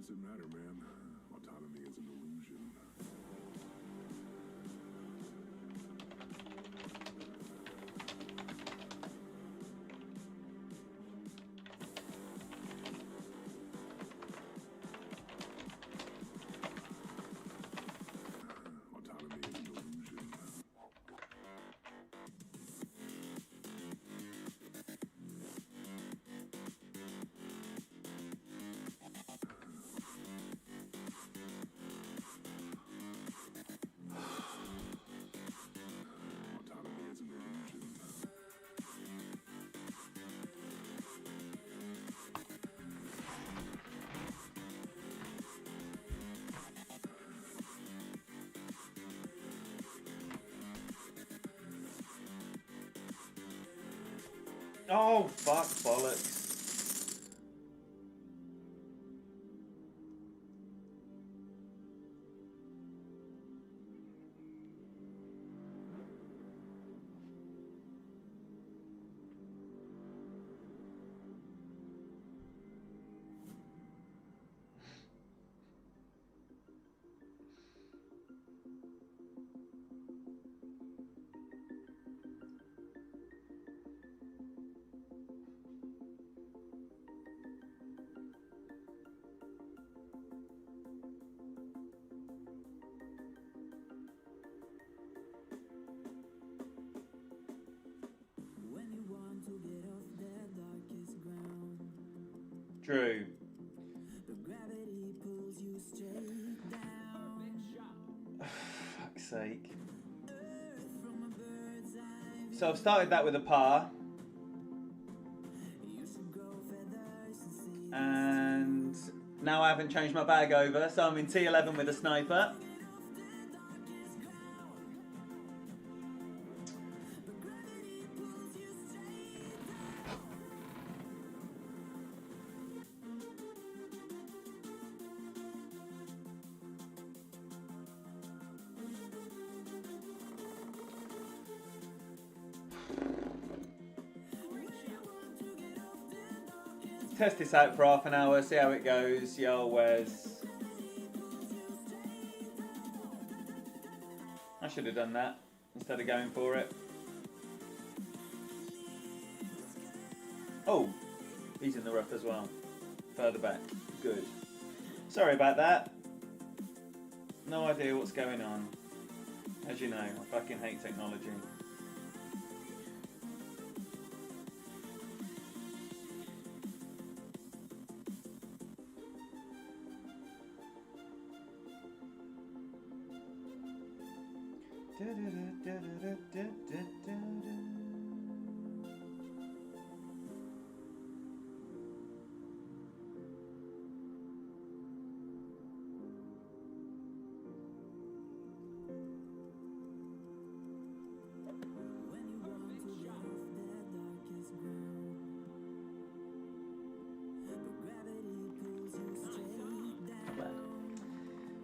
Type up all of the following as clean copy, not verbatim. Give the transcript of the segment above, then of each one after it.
does it matter, man? Autonomy is an illusion. Autonomy is an illusion. Autonomy is an illusion. Oh, fuck bollocks. True. Fuck's sake. So I've started that with a par. And now I haven't changed my bag over, so I'm in T11 with a sniper. Test this out for half an hour, see how it goes. Yo, Wes. I should have done that instead of going for it. Oh, he's in the rough as well. Further back. Good. Sorry about that. No idea what's going on. As you know, I fucking hate technology.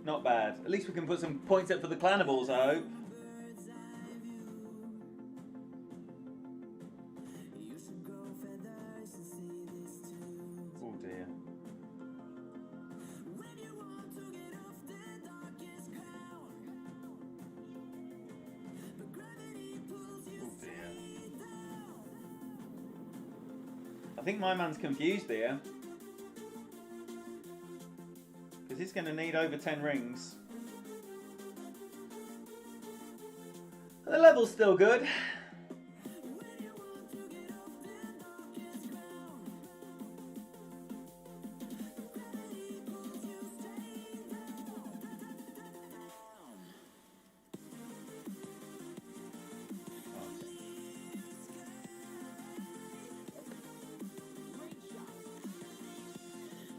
Not bad. At least we can put some points up for the Clanables, I hope. Oh dear. Oh dear. I think my man's confused here. Because he's going to need over 10 rings. The level's still good.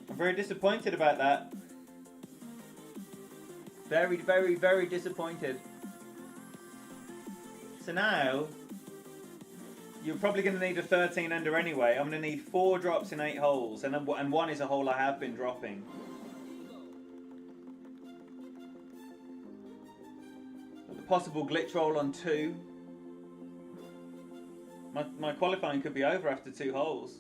I'm very disappointed about that. Very, very, very disappointed. So now, you're probably going to need a 13 under anyway. I'm going to need 4 drops in 8 holes, and one is a hole I have been dropping. But the possible glitch roll on 2. My qualifying could be over after 2 holes.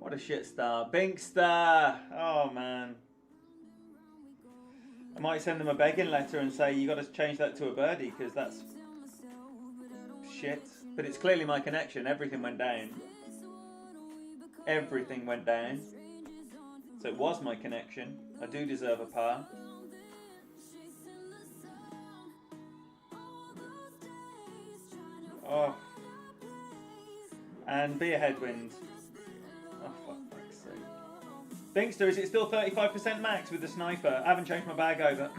What a shit start. Binkster! Oh, man. I might send them a begging letter and say, you got to change that to a birdie, because that's shit. But it's clearly my connection. Everything went down. Everything went down. So it was my connection. I do deserve a par. Oh. And be a headwind. Oh, for fuck's sake. Binkster, is it still 35% max with the sniper? I haven't changed my bag over.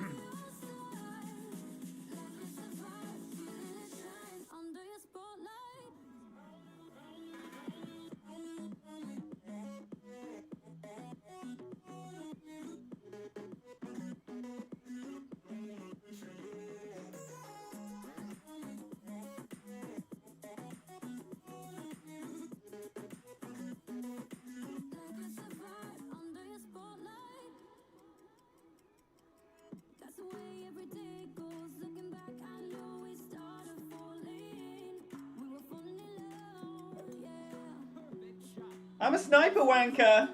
I'm a sniper wanker!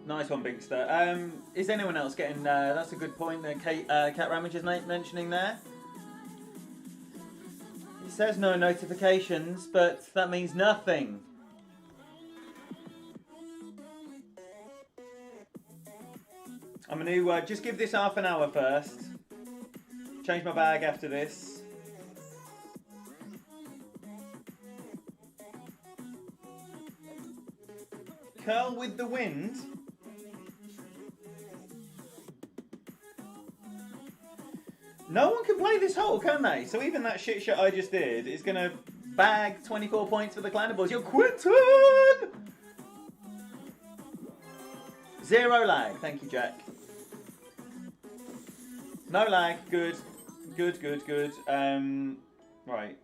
Nice one, Binkster. Is anyone else getting... that's a good point that Cat Ramage is mentioning there. It says no notifications, but that means nothing. I'm going to just give this half an hour first. Change my bag after this. Curl with the wind. No one can play this hole, can they? So even that shit I just did is going to bag 24 points for the Clannables. You're Quinton! 0 lag. Thank you, Jack. No lag. Good. Good, good, good. Right.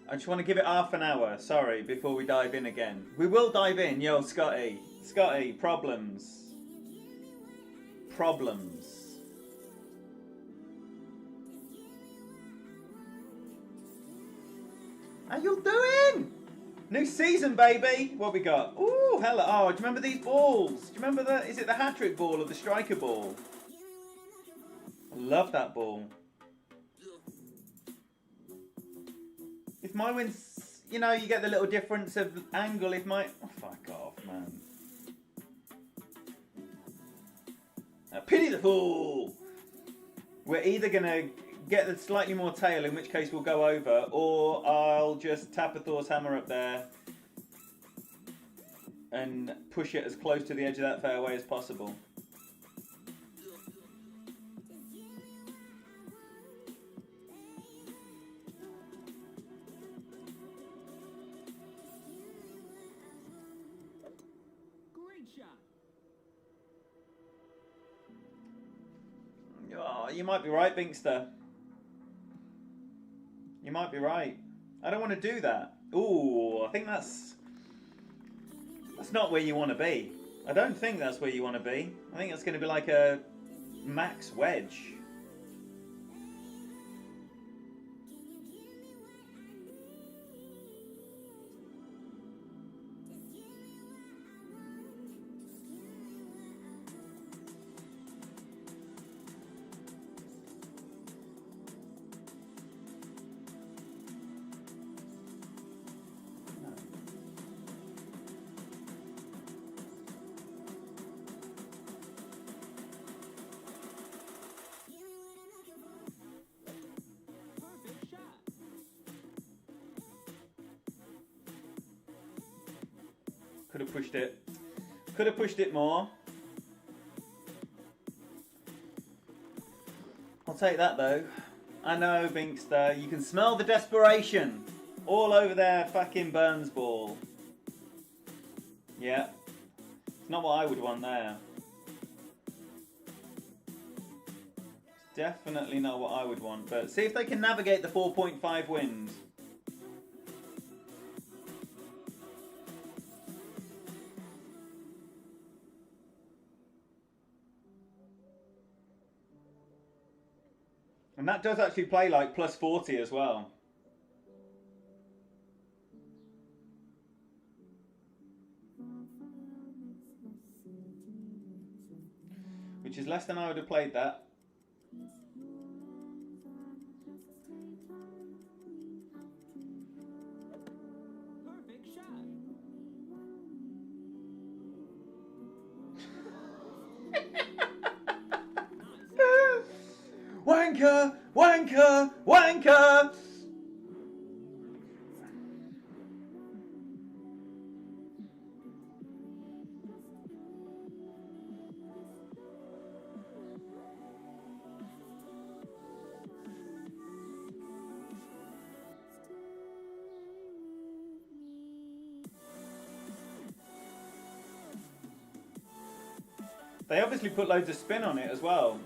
I just want to give it half an hour, sorry, before we dive in again. We will dive in. Yo, Scotty. Scotty, problems. Problems. How you doing? New season, baby. What we got? Ooh, hello. Oh, do you remember these balls? Do you remember the... Is it the hat-trick ball or the striker ball? I love that ball. If my wind's, you know, you get the little difference of angle. If my, oh, fuck off, man. Pity the fool. We're either gonna get the slightly more tail, in which case we'll go over, or I'll just tap a Thor's hammer up there and push it as close to the edge of that fairway as possible. Oh, you might be right, Binkster. You might be right. I don't want to do that. Ooh, I think that's not where you want to be. I don't think that's where you want to be. I think that's going to be like a max wedge. Could have pushed it. Could have pushed it more. I'll take that though. I know, Binkster. You can smell the desperation all over there, fucking Burns ball. Yeah. It's not what I would want there. It's definitely not what I would want. But see if they can navigate the 4.5 wind. And that does actually play like plus 40 as well. Which is less than I would have played that. Perfect shot. Wanker! Wanker! Wanker! They obviously put loads of spin on it as well.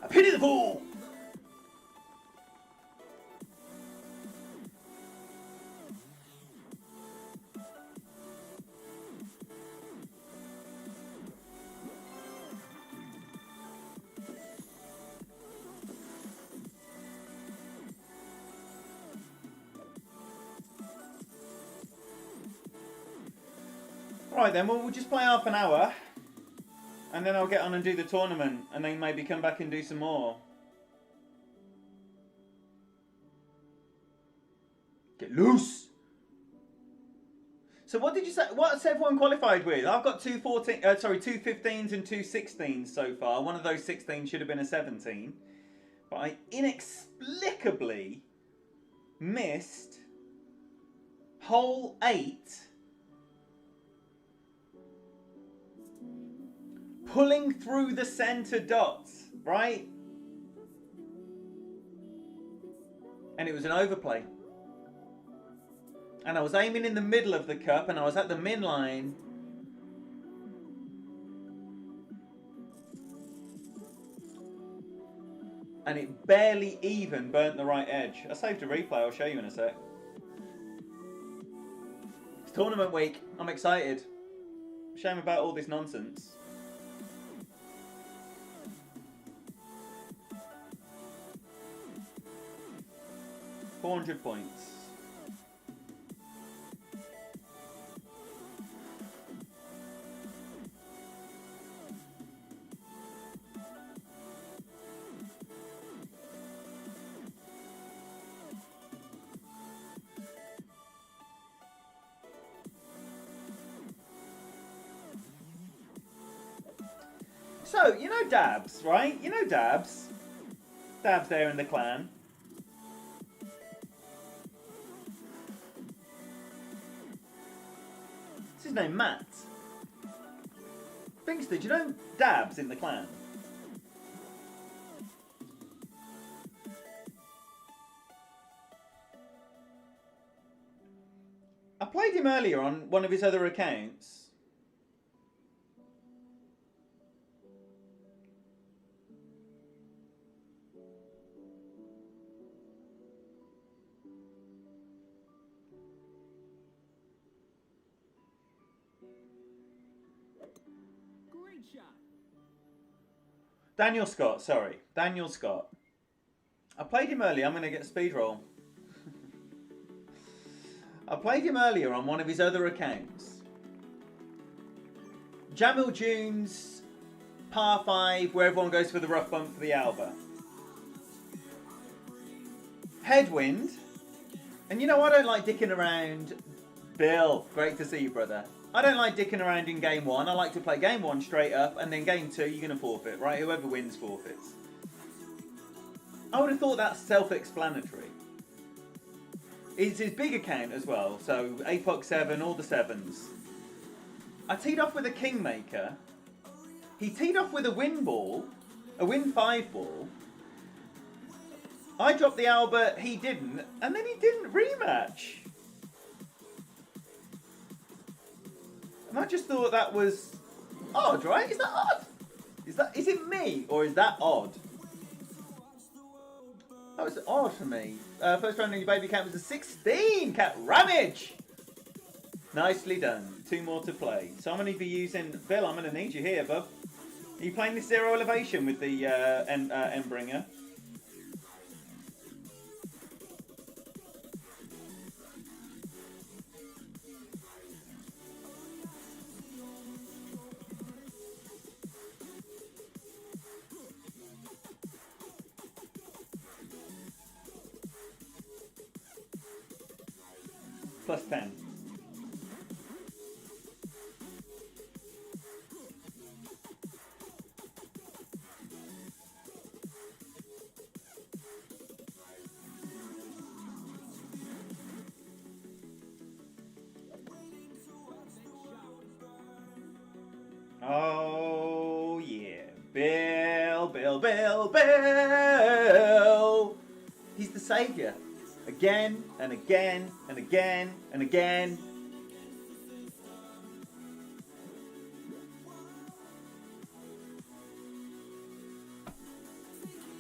I pity the fool! Right then, well, we'll just play half an hour. And then I'll get on and do the tournament. And then maybe come back and do some more. Get loose! So what did you say? What's everyone qualified with? I've got two 15s and two 16s so far. One of those 16s should have been a 17. But I inexplicably missed hole 8. Pulling through the centre dots, right? And it was an overplay. And I was aiming in the middle of the cup and I was at the min line. And it barely even burnt the right edge. I saved a replay, I'll show you in a sec. It's tournament week, I'm excited. Shame about all this nonsense. 400 points. So, you know Dabs, right? You know Dabs. Dabs there in the clan. What's his name? Matt. Binkster, do you know Dabs in the clan? I played him earlier on one of his other accounts. Great shot. Daniel Scott, sorry. Daniel Scott. I played him earlier. I'm going to get a speed roll. I played him earlier on one of his other accounts. Jamil Dunes, par 5, where everyone goes for the rough bump for the Alba. Headwind. And you know, I don't like dicking around. Bill, great to see you, brother. I don't like dicking around in game 1. I like to play game 1 straight up, and then game 2, you're going to forfeit, right? Whoever wins forfeits. I would have thought that's self-explanatory. It's his big account as well, so APOC 7, all the 7s. I teed off with a Kingmaker. He teed off with a win ball, a win 5 ball. I dropped the Albert, he didn't, and then he didn't rematch. And I just thought that was odd, right? Is that odd? Is it me, or is that odd? That was odd for me. First round in your baby cat was a 16 cat Ramage. Nicely done. 2 more to play. So I'm going to be using Bill. I'm going to need you here, bub. Are you playing this 0 elevation with the Endbringer? Plus 10. Oh yeah, Bill, Bill, Bill, Bill. He's the saviour. Again and again and again and again.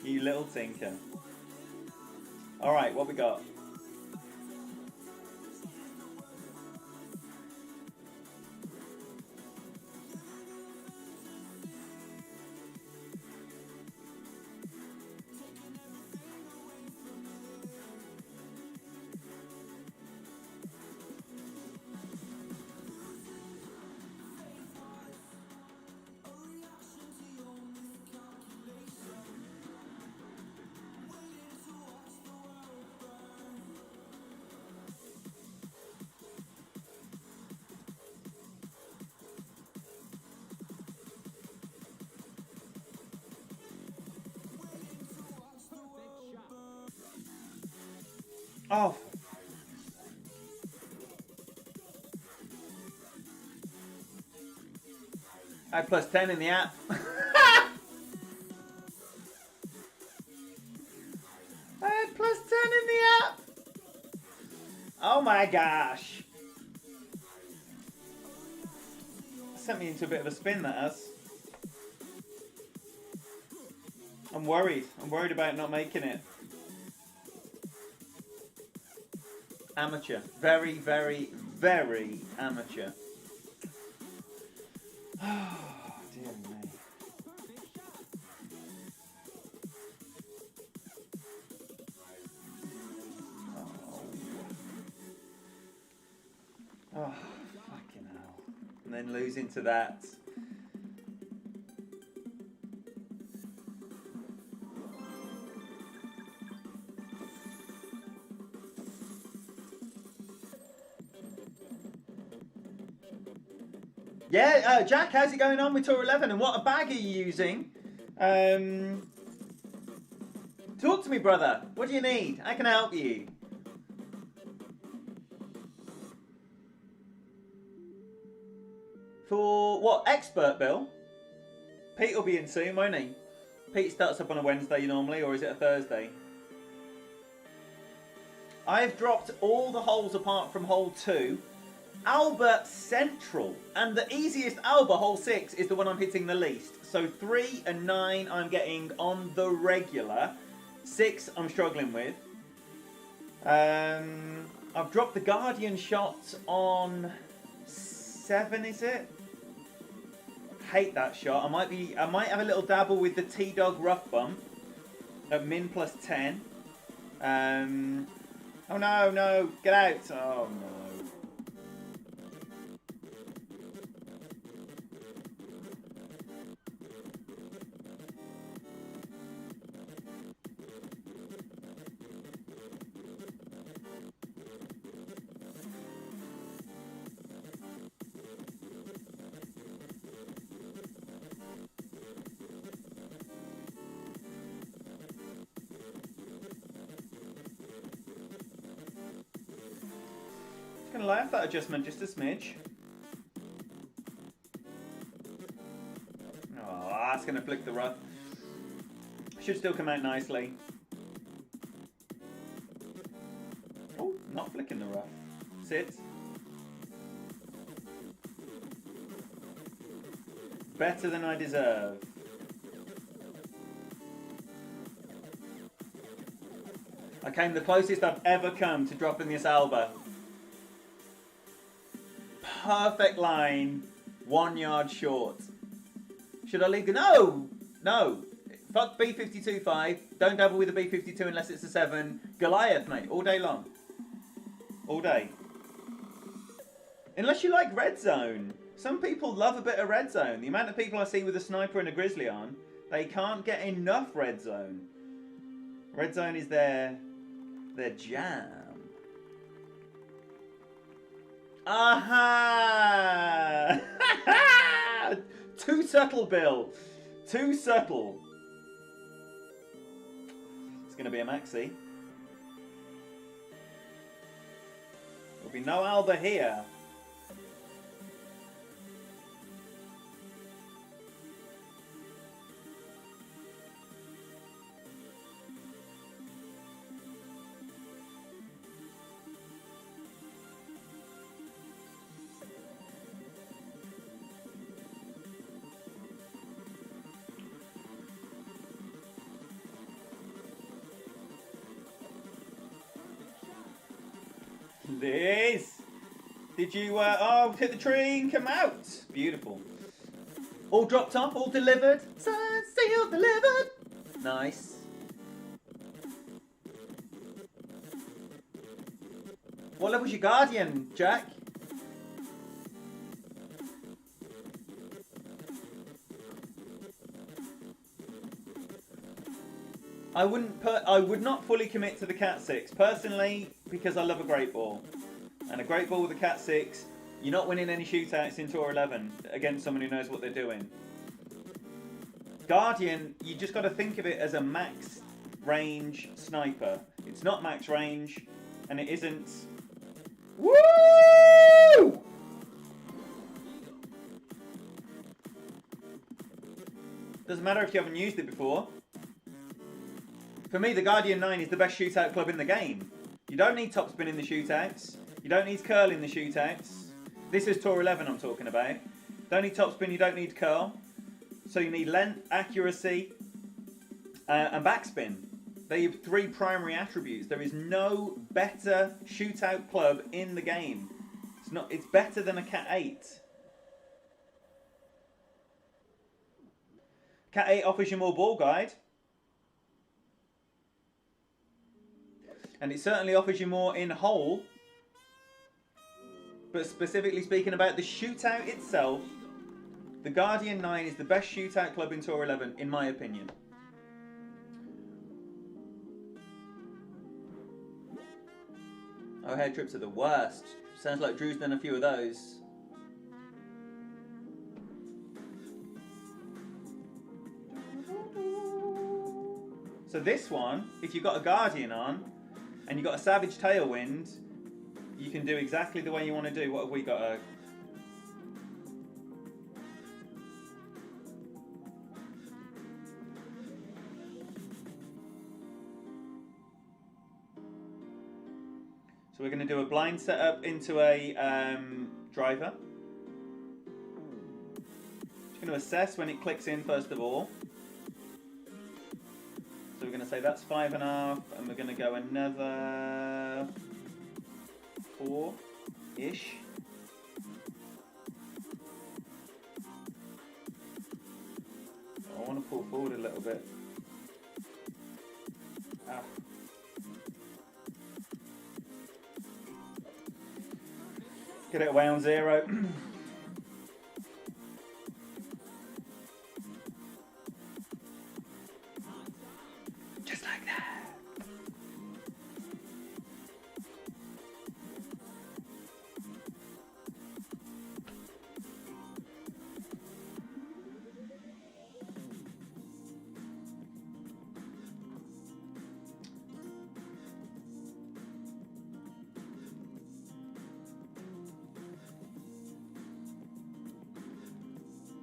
You little tinker. Alright, what we got? Oh. I had plus 10 in the app. I had plus 10 in the app. Oh my gosh. Sent me into a bit of a spin, that has. I'm worried. I'm worried about not making it. Amateur. Very, very, very amateur. Oh, dear me. Oh, fucking hell. And then losing to that. Yeah, Jack, how's it going on with Tour 11 and what a bag are you using? Talk to me, brother. What do you need? I can help you. For what? Expert Bill? Pete will be in soon, won't he? Pete starts up on a Wednesday normally, or is it a Thursday? I've dropped all the holes apart from hole 2. Alba Central, and the easiest Alba, hole 6, is the one I'm hitting the least. So 3 and 9 I'm getting on the regular. 6 I'm struggling with. I've dropped the Guardian shot on 7, is it? Hate that shot. I might have a little dabble with the T-Dog rough bump at min plus 10. Oh no, get out. Oh no. Gonna laugh that adjustment just a smidge. that's going to flick the rough. Should still come out nicely. Oh, not flicking the rough. Sit. Better than I deserve. I came the closest I've ever come to dropping this Alba. Perfect line, 1 yard short. Should I leave the... No! No. Fuck B52.5. Don't double with a B52 unless it's a 7. Goliath, mate. All day long. All day. Unless you like red zone. Some people love a bit of red zone. The amount of people I see with a sniper and a grizzly on, they can't get enough red zone. Red zone is their jam. Aha! Too subtle, Bill. Too subtle. It's going to be a maxi. There'll be no Alba here. This. Did you, hit the tree and come out? Beautiful. All dropped off, all delivered. Signed, sealed, delivered. Nice. What level's your Guardian, Jack? I would not fully commit to the Cat 6 personally because I love a Great Ball, and a Great Ball with a Cat 6, you're not winning any shootouts in Tour 11 against someone who knows what they're doing. Guardian, you just got to think of it as a max range sniper. It's not max range, and it isn't. Woo! Doesn't matter if you haven't used it before. For me, the Guardian 9 is the best shootout club in the game. You don't need topspin in the shootouts. You don't need curl in the shootouts. This is Tour 11 I'm talking about. Don't need topspin, you don't need curl. So you need length, accuracy, and backspin. They have 3 primary attributes. There is no better shootout club in the game. It's better than a Cat 8. Cat 8 offers you more ball guide. And it certainly offers you more in hole. But specifically speaking about the shootout itself, the Guardian 9 is the best shootout club in Tour 11, in my opinion. Oh, hair trips are the worst. Sounds like Drew's done a few of those. So this one, if you've got a Guardian on, and you've got a Savage Tailwind, you can do exactly the way you want to do. What have we got? So we're going to do a blind setup into a driver. Just going to assess when it clicks in first of all. So we're going to say that's 5.5, and we're going to go another 4-ish. I want to pull forward a little bit. Ah. Get it away on 0. Just like that.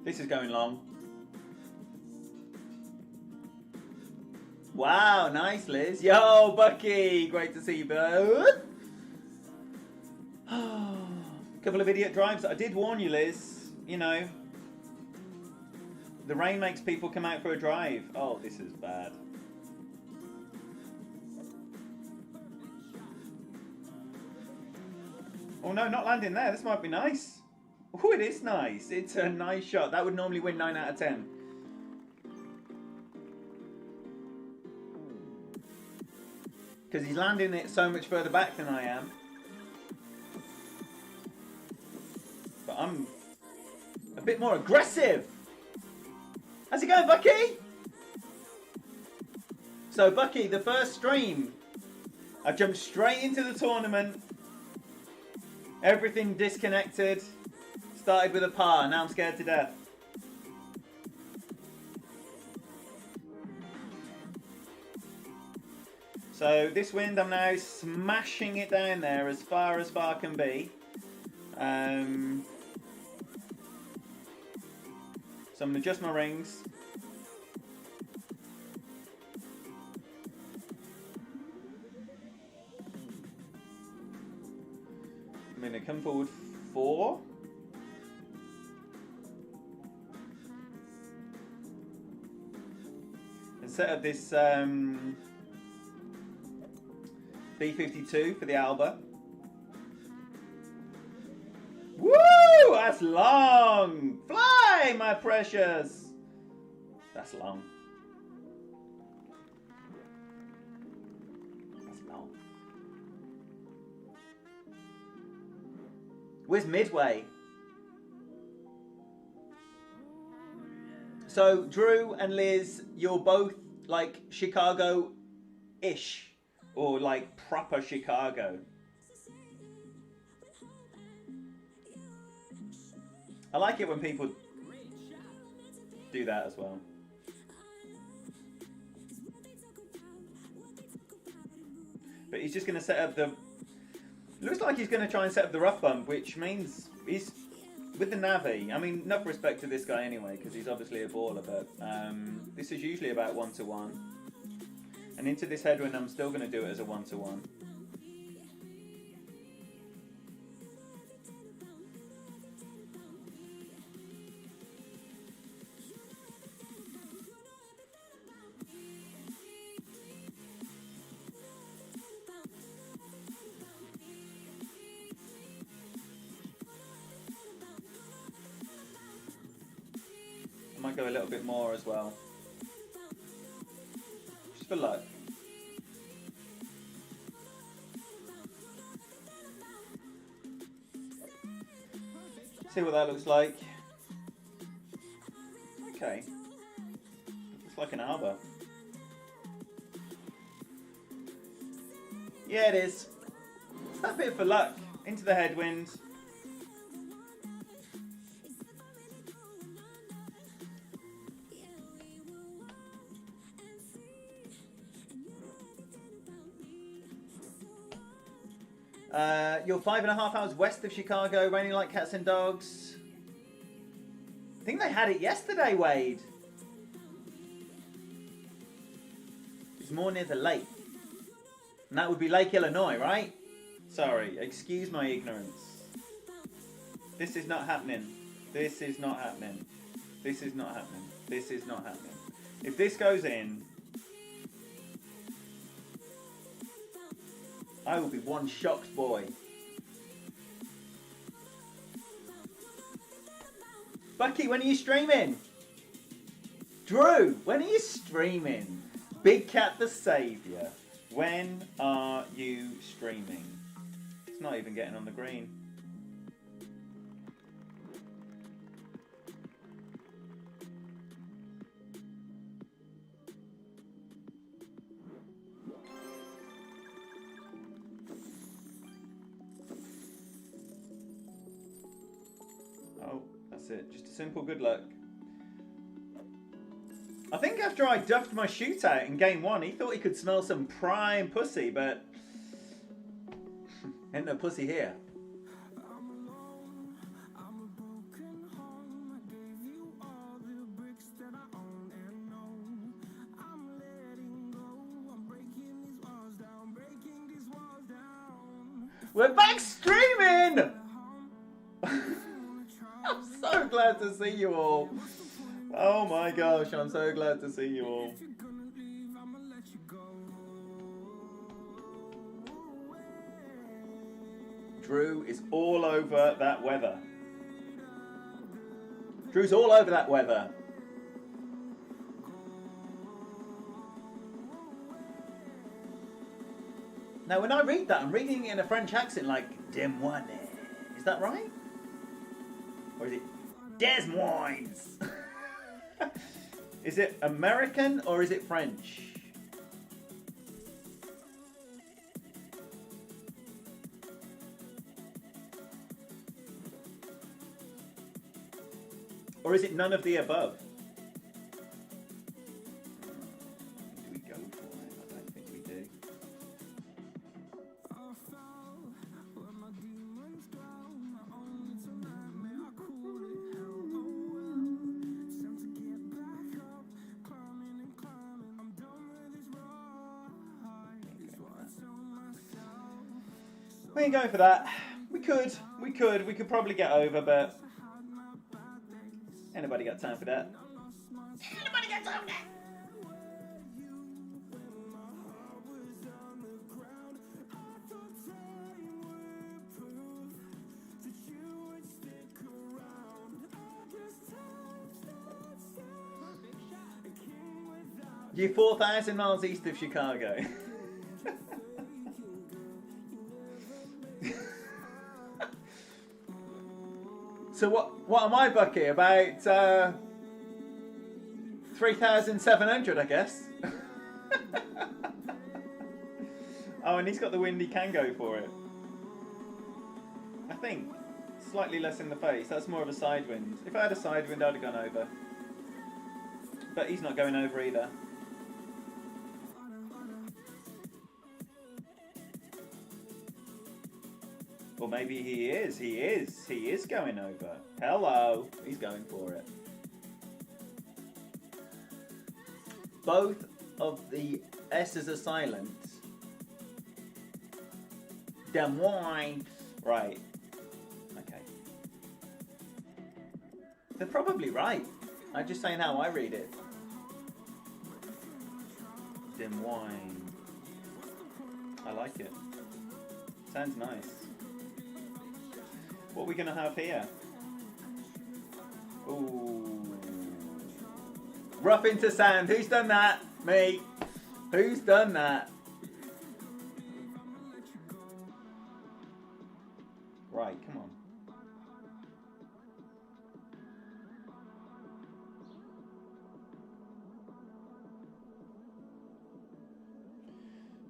This is going long. Wow, nice, Liz. Yo, Bucky, great to see you, bud. Couple of idiot drives. I did warn you, Liz. You know, the rain makes people come out for a drive. Oh, this is bad. Oh no, not landing there. This might be nice. Oh, it is nice. It's a nice shot. That would normally win 9 out of 10. Because he's landing it so much further back than I am. But I'm a bit more aggressive. How's it going, Bucky? So, Bucky, the first stream, I jumped straight into the tournament. Everything disconnected. Started with a par. Now I'm scared to death. So this wind, I'm now smashing it down there as far can be. So I'm going to adjust my rings. I'm going to come forward 4. And set up this B52 for the Alba. Woo! That's long! Fly, my precious! That's long. That's long. Where's Midway? So, Drew and Liz, you're both like Chicago-ish. Or like proper Chicago. I like it when people do that as well. But he's just going to set up the... Looks like he's going to try and set up the rough bump, which means he's with the Navi. I mean, enough respect to this guy anyway, because he's obviously a baller, but this is usually about 1-to-1. And into this headwind, I'm still going to do it as a 1-to-1. I might go a little bit more as well. Just for luck. See what that looks like. Okay. Looks like an Alba. Yeah, it is. It's that bit for luck. Into the headwind. You're 5.5 hours west of Chicago, raining like cats and dogs. I think they had it yesterday, Wade. It's more near the lake. And that would be Lake Illinois, right? Sorry, excuse my ignorance. This is not happening. This is not happening. This is not happening. This is not happening. If this goes in, I will be one shocked boy. Bucky, when are you streaming? Drew, when are you streaming? Big Cat the Saviour, when are you streaming? It's not even getting on the green. Oh, that's it. Just a simple good luck. I think after I duffed my shootout in game 1, he thought he could smell some prime pussy, but ain't no pussy here. We're back streaming! I'm so glad to see you all. Oh my gosh, I'm so glad to see you all. Drew is all over that weather. Drew's all over that weather. Now, when I read that, I'm reading it in a French accent like Des Moines. Is that right? Or is it Des Moines? Is it American or is it French? Or is it none of the above? Do we go for it? I don't think we do. We ain't going for that. We could probably get over, but ain't nobody got time for that. Ain't nobody got time for that. You're 4,000 miles east of Chicago. So what am I, Bucky? About 3,700, I guess. Oh, and he's got the wind. He can go for it. I think slightly less in the face. That's more of a side wind. If I had a side wind, I'd have gone over. But he's not going over either. Or maybe he is. He is going over. Hello. He's going for it. Both of the S's are silent. Des Moines. Right. Okay. They're probably right. I'm just saying how I read it. Des Moines. I like it. Sounds nice. What are we going to have here? Ooh. Rough into sand. Who's done that? Me. Who's done that? Right, come on.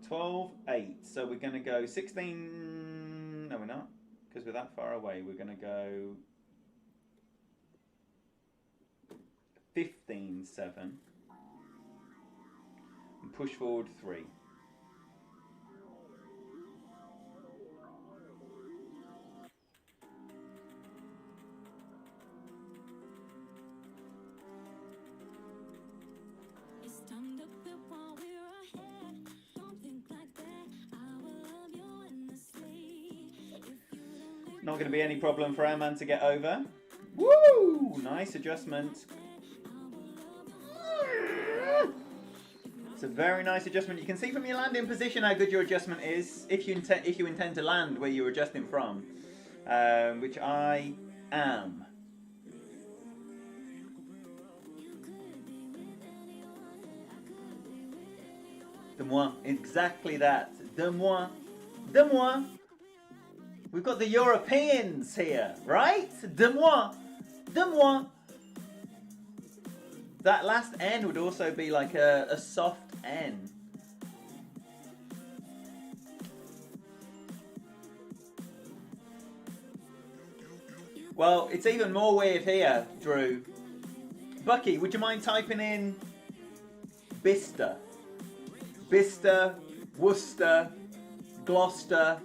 $12.8. So we're going to go 16. No, we're not. Because we're that far away, we're going to go 15.7 and push forward 3. Not going to be any problem for our man to get over. Woo! Nice adjustment. It's a very nice adjustment. You can see from your landing position how good your adjustment is if you intend to land where you're adjusting from, which I am. De moi. Exactly that. De moi. De moi. We've got the Europeans here, right? De moi. De moi. That last N would also be like a soft N. Well, it's even more weird here, Drew. Bucky, would you mind typing in Bicester? Bicester, Worcester, Gloucester.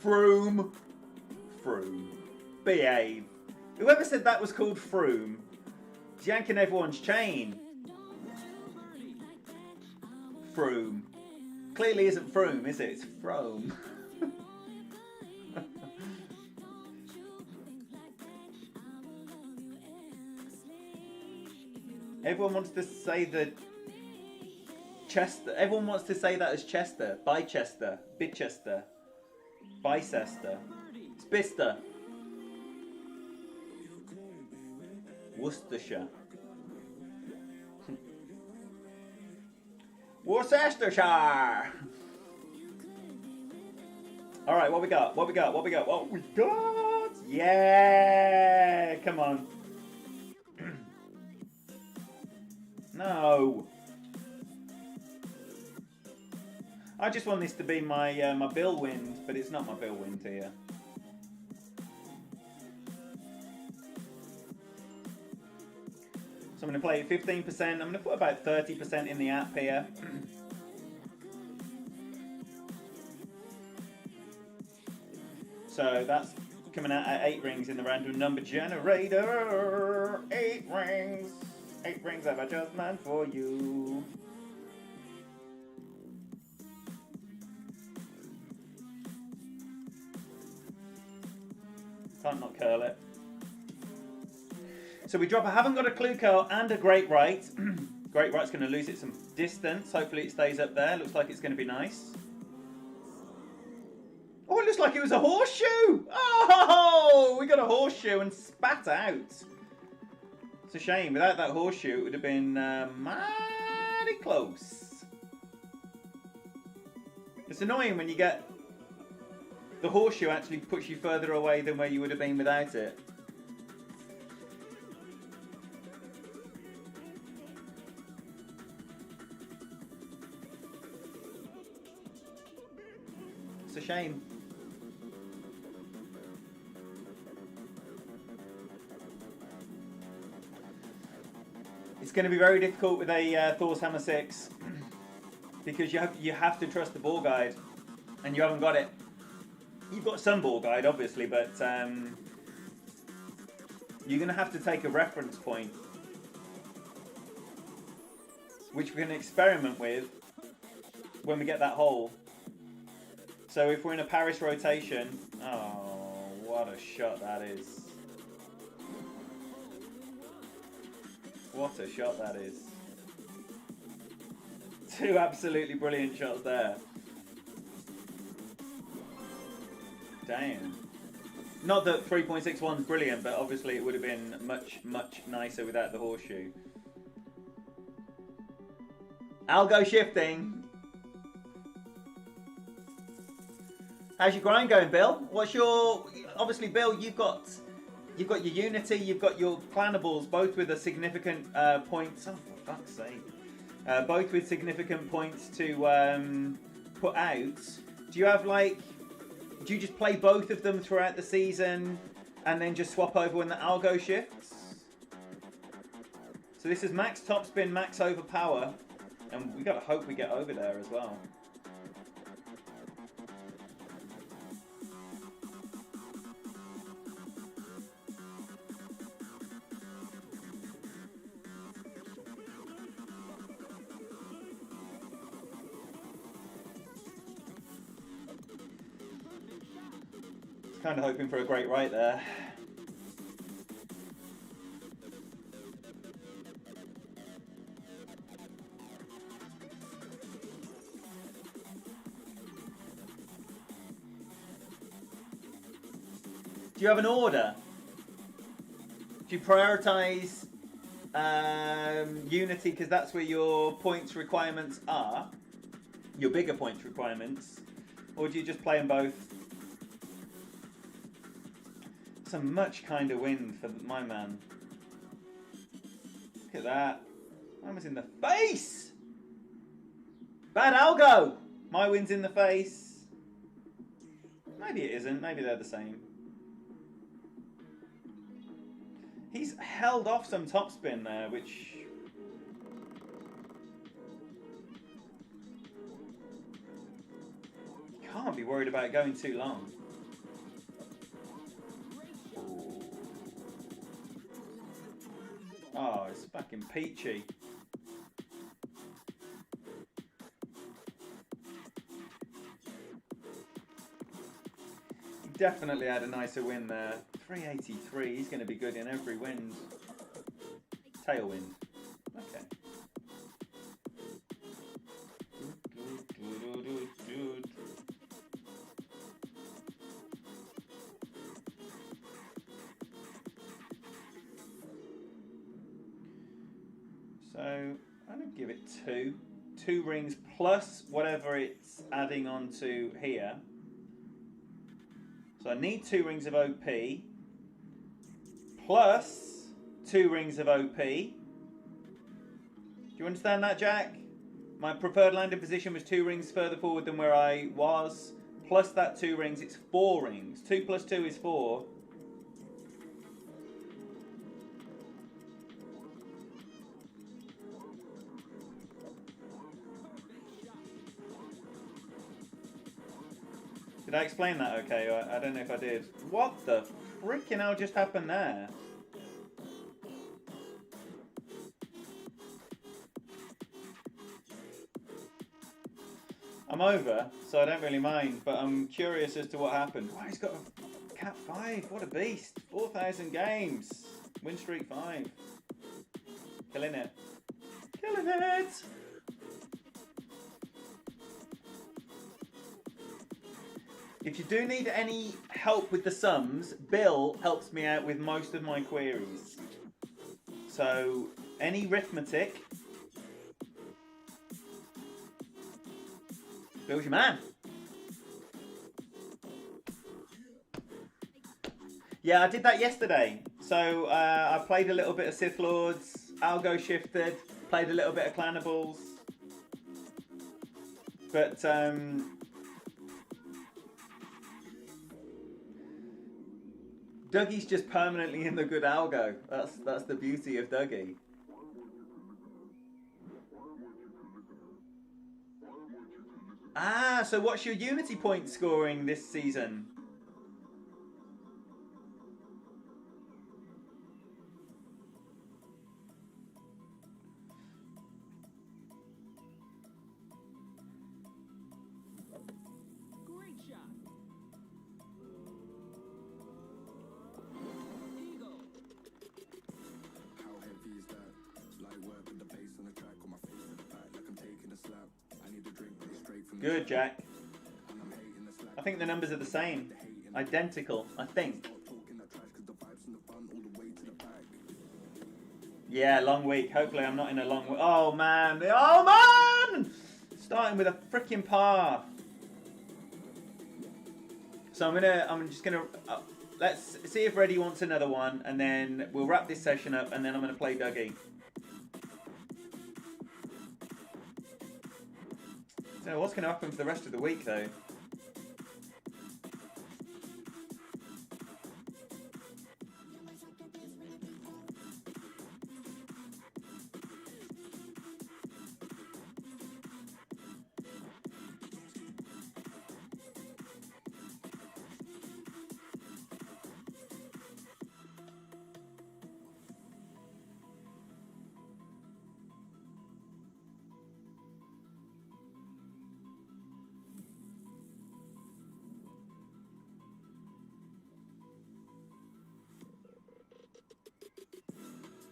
Froome. Behave. Whoever said that was called Froome is yanking everyone's chain. Froome. Clearly isn't Froome, is it? It's Frome. Everyone wants to say the Chester. Everyone wants to say that as Chester. Bicester. Bichester. Bicester. Spister. Worcestershire. Worcestershire. All right, what we got? What we got? What we got? What we got? Yeah, come on. No. I just want this to be my my bill wind, but it's not my bill wind here. So I'm going to play it 15%. I'm going to put about 30% in the app here. So that's coming out at 8 rings in the random number generator. 8 rings. 8 rings have I just meant for you. Can't not curl it. So we drop a Haven't Got a Clue curl and a Great Right. Great Right's going to lose it some distance. Hopefully it stays up there. Looks like it's going to be nice. Oh, it looks like it was a horseshoe. Oh, we got a horseshoe and spat out. It's a shame. Without that horseshoe, it would have been mighty close. It's annoying when you get the horseshoe actually puts you further away than where you would have been without it. It's a shame. It's going to be very difficult with a Thor's Hammer 6 because you have to trust the ball guide, and you haven't got it. You've got some ball guide, obviously, but you're going to have to take a reference point, which we can experiment with when we get that hole. So if we're in a Paris rotation, oh, what a shot that is. What a shot that is. 2 absolutely brilliant shots there. Damn. Not that 3.61 is brilliant, but obviously it would have been much, much nicer without the horseshoe. Algo shifting. How's your grind going, Bill? What's your... Obviously, Bill, you've got your Unity, you've got your Planables, both with a significant points. Oh, for fuck's sake. Both with significant points to put out. Do you have, like... Do you just play both of them throughout the season and then just swap over when the algo shifts? So this is max topspin, max overpower, and we gotta hope we get over there as well. Kind of hoping for a great right there. Do you have an order? Do you prioritize Unity because that's where your points requirements are? Your bigger points requirements? Or do you just play them both? It's a much kinder wind for my man. Look at that. Mine was in the face! Bad algo! My wind's in the face. Maybe it isn't. Maybe they're the same. He's held off some topspin there, which... You can't be worried about it going too long. Oh, it's fucking peachy. definitely had a nicer win there. 383. He's going to be good in every wind. Tailwind. Okay. So I'm going to give it 2. 2 rings plus whatever it's adding on to here. So I need 2 rings of OP plus 2 rings of OP. Do you understand that, Jack? My preferred landing position was 2 rings further forward than where I was. Plus that 2 rings, it's 4 rings. 2 plus 2 is 4. Did I explain that okay? I don't know if I did. What the freaking hell just happened there? I'm over, so I don't really mind, but I'm curious as to what happened. Wow, he's got a Cat 5. What a beast. 4,000 games. Win streak 5. Killing it. Killing it! If you do need any help with the sums, Bill helps me out with most of my queries. So, any arithmetic, Bill's your man. Yeah, I did that yesterday. So, I played a little bit of Sith Lords, Algo shifted, played a little bit of Clanables. But, Dougie's just permanently in the good algo. That's the beauty of Dougie. Ah, so what's your Unity point scoring this season? Great shot. Eagle. How heavy is that? Light work with the bass on the track on my face in the back like I'm taking a slap. I need a drink straight from the Good, Jack. and I'm hating the slack. I think the numbers are the same. Identical, I think. Talking that trash cause the vibes from the front all the way to the back. Yeah, long week. Hopefully I'm not in a long week. Oh, man. Oh, man! Starting with a freaking par. So I'm just gonna, let's see if Reddy wants another one, and then we'll wrap this session up, and then I'm gonna play Dougie. So what's gonna happen for the rest of the week, though?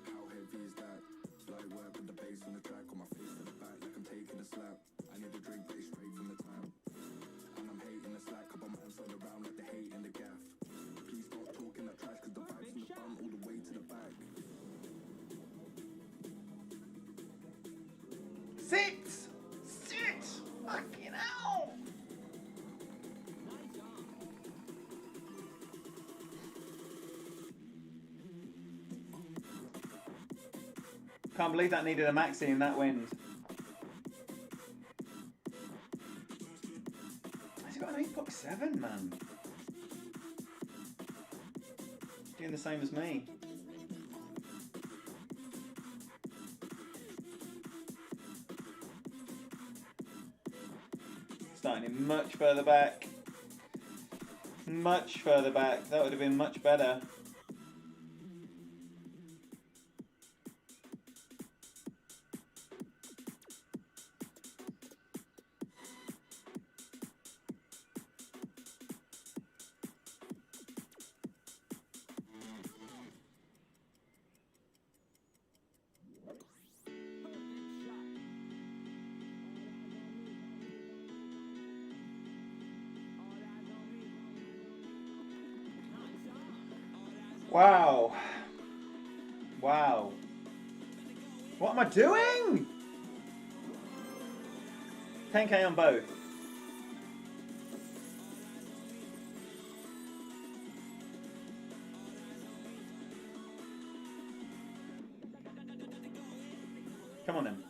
How heavy is that? Light work with the bass on the track on my face in the back like I'm taking a slap. I need a drink straight from the tap. And I'm hating the slack, couple man slide around like the hate in the gaff. Please stop talking that trash cause the vibes from the front all the way to the back. Sit! Fucking hell! Nice on. Can't believe that needed a maxi in that wind. He's got an 8.7, man. Doing the same as me. Starting him much further back. Much further back. That would have been much better. Wow. Wow. What am I doing? 10k on both. Come on then.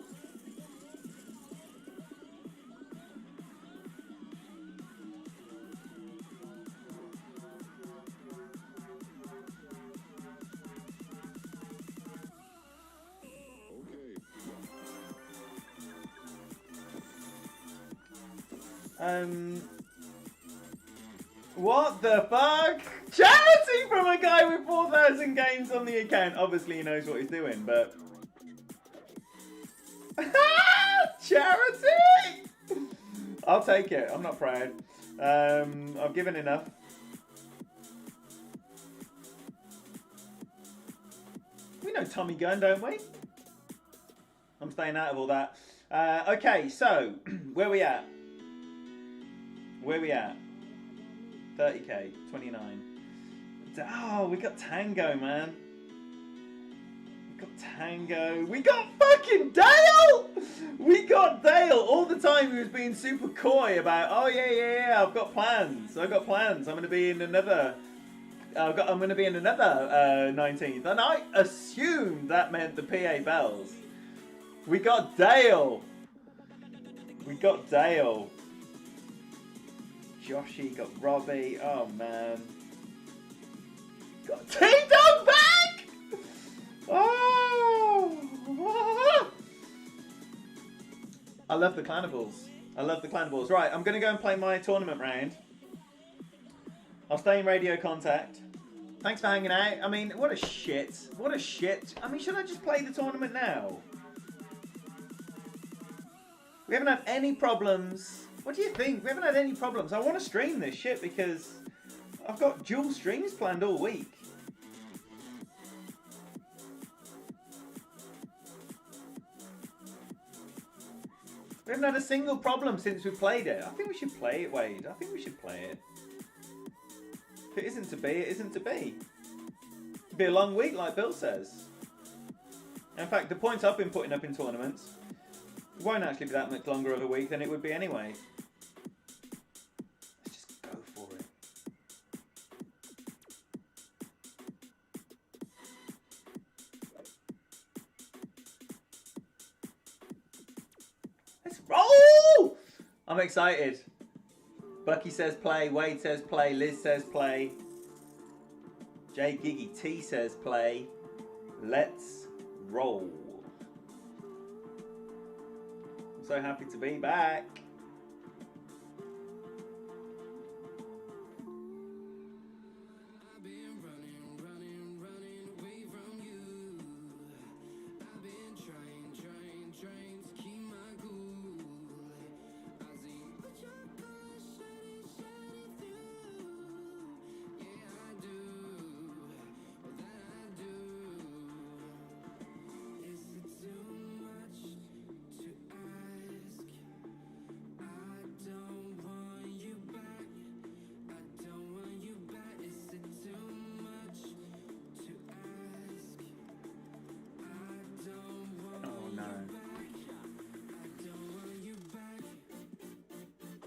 What the fuck? Charity from a guy with 4,000 games on the account. Obviously he knows what he's doing, but... Charity! I'll take it. I'm not proud. I've given enough. We know Tommy Gunn, don't we? I'm staying out of all that. Okay, so where we at? Where we at? 30k, 29. Oh, we got Tango, man. We got Tango. We got fucking Dale! We got Dale. All the time he was being super coy about, oh yeah, I've got plans. I'm going to be in another... I'm going to be in another 19th. And I assumed that meant the PA Bells. We got Dale. We got Dale. Joshy, got Robbie. Oh man. Got T-Dog back! Oh! I love the Clanables. I love the Clanables. Right, I'm going to go and play my tournament round. I'll stay in radio contact. Thanks for hanging out. I mean, what a shit. What a shit. I mean, should I just play the tournament now? We haven't had any problems. What do you think? We haven't had any problems. I want to stream this shit because I've got dual streams planned all week. We haven't had a single problem since we played it. I think we should play it, Wade. I think we should play it. If it isn't to be, it isn't to be. It'll be a long week, like Bill says. In fact, the points I've been putting up in tournaments won't actually be that much longer of a week than it would be anyway. Let's just go for it. Let's roll! I'm excited. Bucky says play, Wade says play, Liz says play. J Giggy T says play. Let's roll. I'm so happy to be back.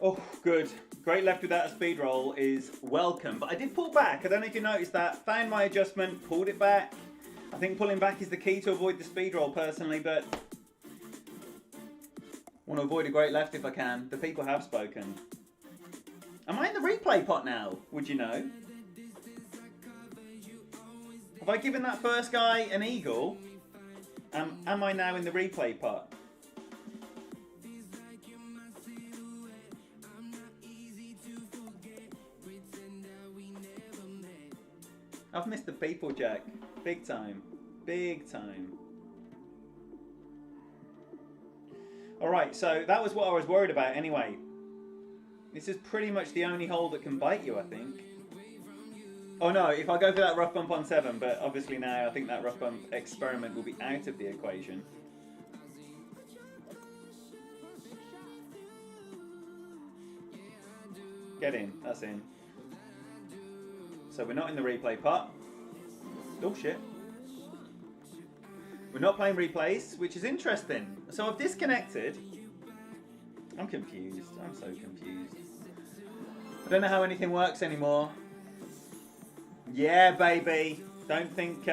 Oh, good. Great left without a speed roll is welcome. But I did pull back. I don't know if you noticed that. Found my adjustment, pulled it back. I think pulling back is the key to avoid the speed roll personally, but want to avoid a great left if I can. The people have spoken. Am I in the replay pot now? Would you know? Have I given that first guy an eagle? Am I now in the replay pot? I've missed the people, Jack. Big time. Big time. Alright, so that was what I was worried about anyway. This is pretty much the only hole that can bite you, I think. Oh no, if I go for that rough bump on 7, but obviously now I think that rough bump experiment will be out of the equation. Get in, that's in. So we're not in the replay pot. Oh shit. We're not playing replays, which is interesting. So I've disconnected. I'm confused. I'm so confused. I don't know how anything works anymore. Yeah, baby. Don't think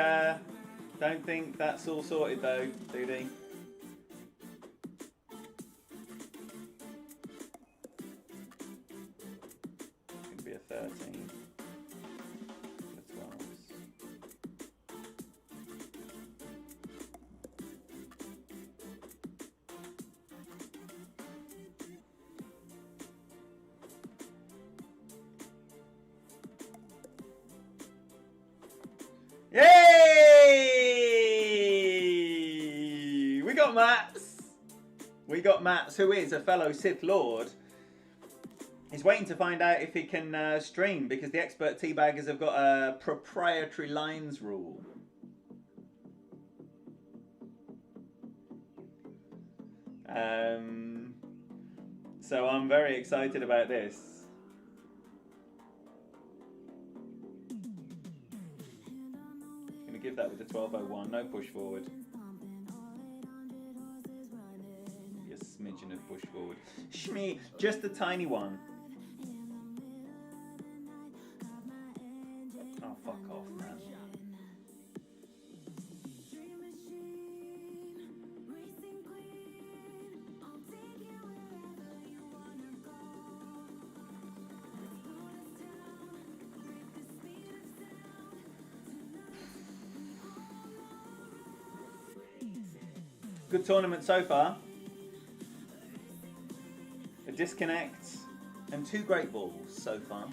that's all sorted though, Dougie. It's gonna be a 13. A 12. Yay! We got Mats! We got Mats, who is a fellow Sith Lord. He's waiting to find out if he can stream, because the expert teabaggers have got a proprietary lines rule. So I'm very excited about this. Give that with the 1201, no push forward. Be a smidgen of push forward. Shmee, just a tiny one. Oh, fuck off, man. Good tournament so far. A disconnect and 2 great balls so far.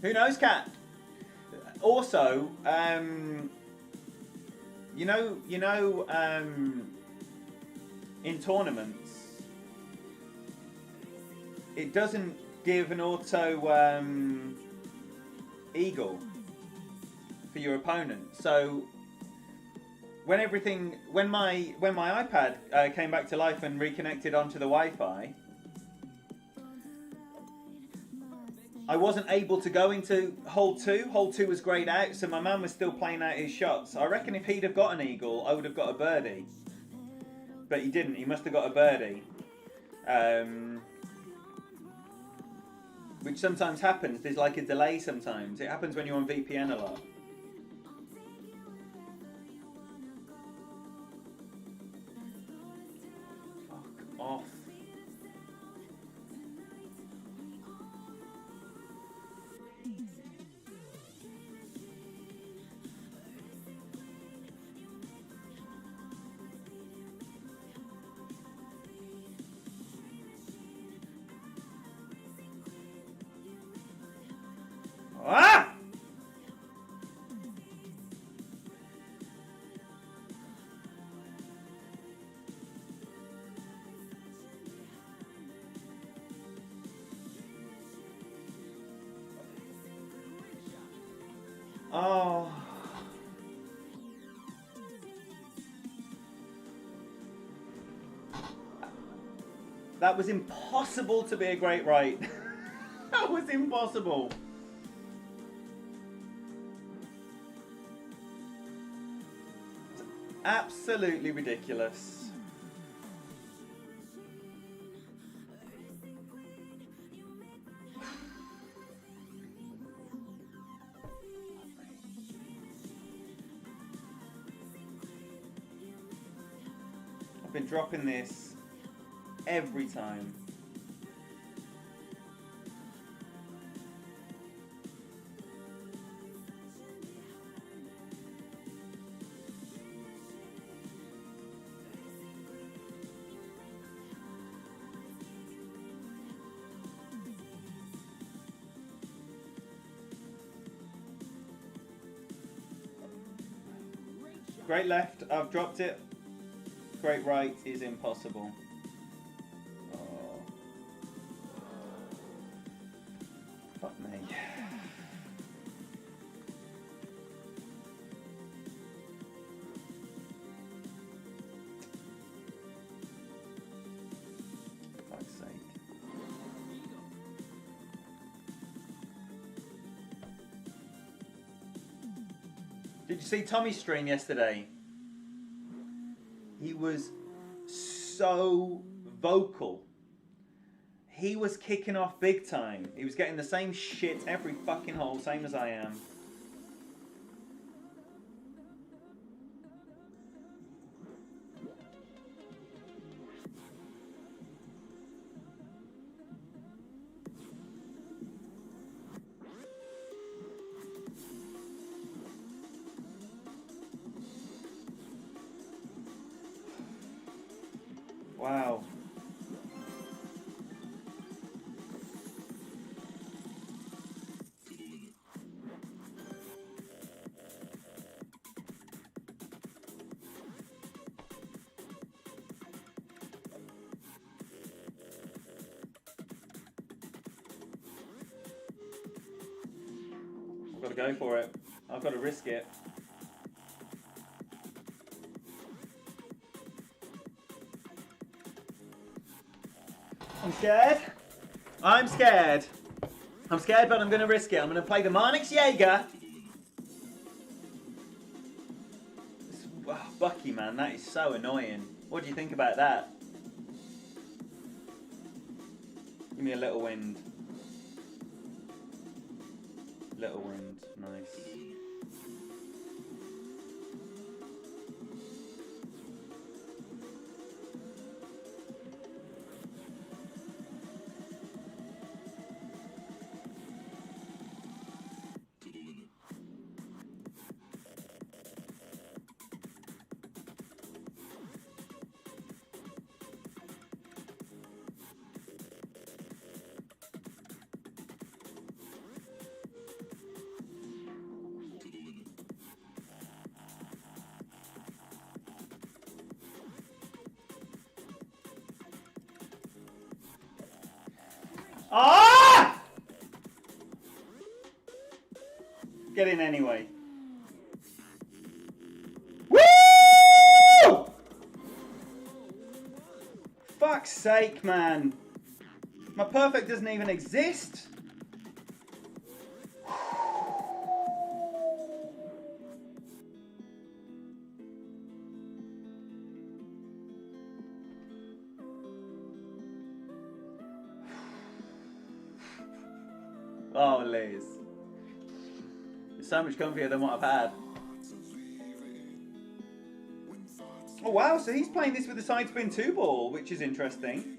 Who knows, Cat? Also, you know, in tournaments, it doesn't give an auto eagle for your opponent. So when my iPad came back to life and reconnected onto the Wi-Fi, I wasn't able to go into hole 2. Hole 2 was greyed out, so my man was still playing out his shots. I reckon if he'd have got an eagle, I would have got a birdie. But he didn't. He must have got a birdie. Which sometimes happens. There's like a delay sometimes. It happens when you're on VPN a lot. Fuck off. Ah! Oh. That was impossible to be a great right. That was impossible. Absolutely ridiculous. I've been dropping this every time. Great left, I've dropped it. Great right is impossible. Oh. Fuck me. Did you see Tommy's stream yesterday? He was so vocal. He was kicking off big time. He was getting the same shit every fucking hole, same as I am. Wow. I've got to go for it. I've got to risk it. I'm scared. I'm scared. I'm scared, but I'm going to risk it. I'm going to play the Marnix Jaeger. Oh, Bucky, man, that is so annoying. What do you think about that? Give me a little wind. Little wind, nice. Ah! Get in anyway. Woo! Fuck's sake, man. My perfect doesn't even exist. Oh, Liz. It's so much comfier than what I've had. Oh, wow. So he's playing this with the side spin 2 ball, which is interesting.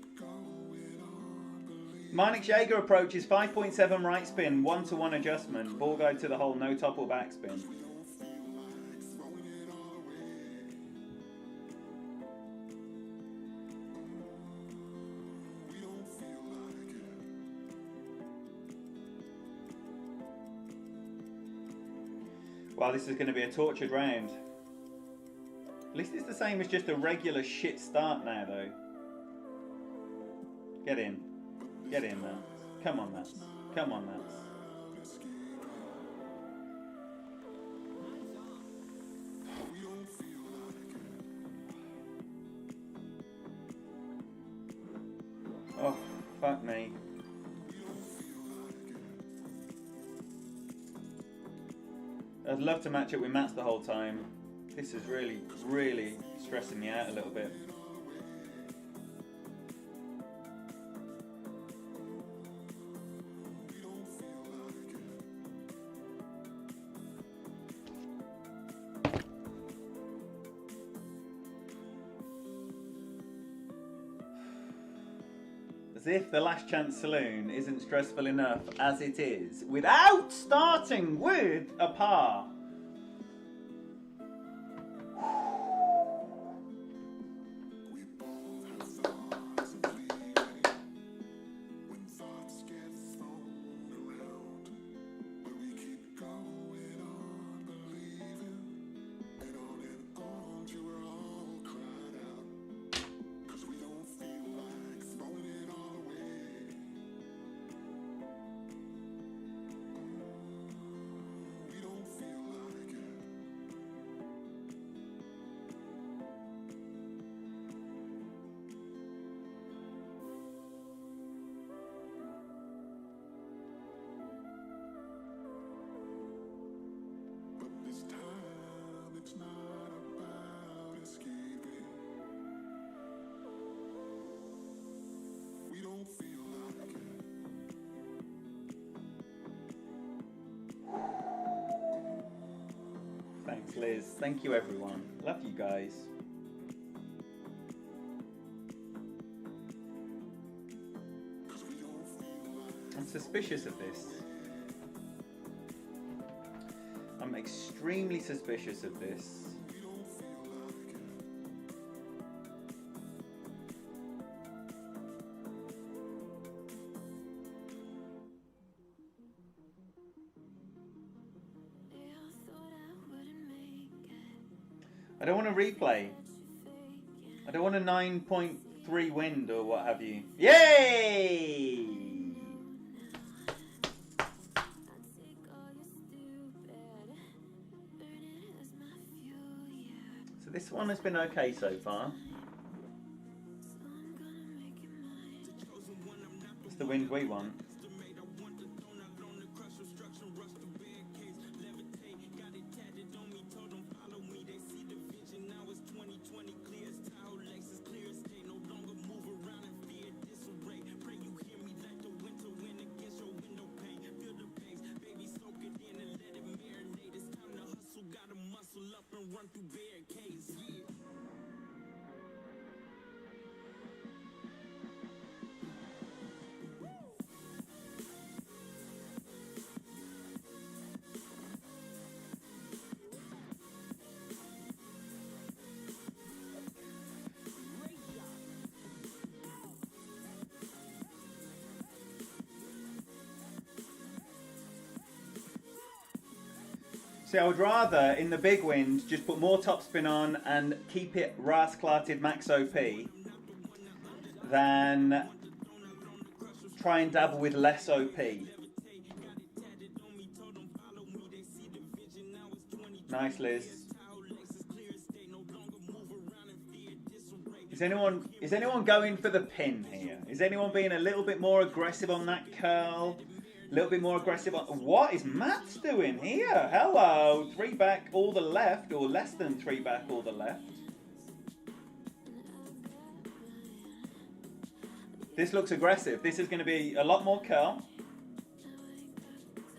Marnix Jaeger approach is 5.7 right spin, 1-to-1 adjustment. Ball guide to the hole, no top or back spin. Wow, this is going to be a tortured round. At least it's the same as just a regular shit start now, though. Get in. Get in, Matt. Come on, Matt. Come on, Matt. Oh, fuck me. I'd love to match it with Matt's the whole time. This is really, really stressing me out a little bit. As if the Last Chance Saloon isn't stressful enough as it is, without starting with a par. Thanks, Liz. Thank you, everyone. Love you guys. I'm suspicious of this. I'm extremely suspicious of this. I don't want to replay. I don't want a 9.3 wind or what have you. Yay! So this one has been okay so far. It's the wind we want. See, I would rather, in the big wind, just put more topspin on and keep it ras-clarted max OP than try and dabble with less OP. Nice, Liz. Is anyone going for the pin here? Is anyone being a little bit more aggressive on that curl? A little bit more aggressive on... What is Matt's doing here? Hello. 3 back all the left, or less than 3 back all the left. This looks aggressive. This is going to be a lot more curl.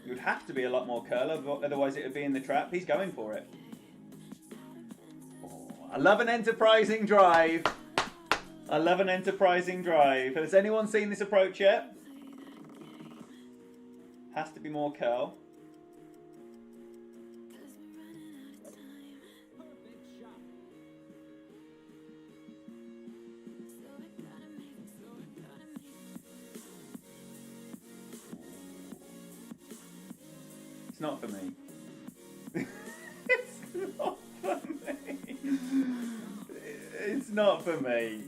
It would have to be a lot more curl, otherwise it would be in the trap. He's going for it. Oh, I love an enterprising drive. I love an enterprising drive. Has anyone seen this approach yet? Has to be more curl. It's not for me. It's not for me. It's not for me.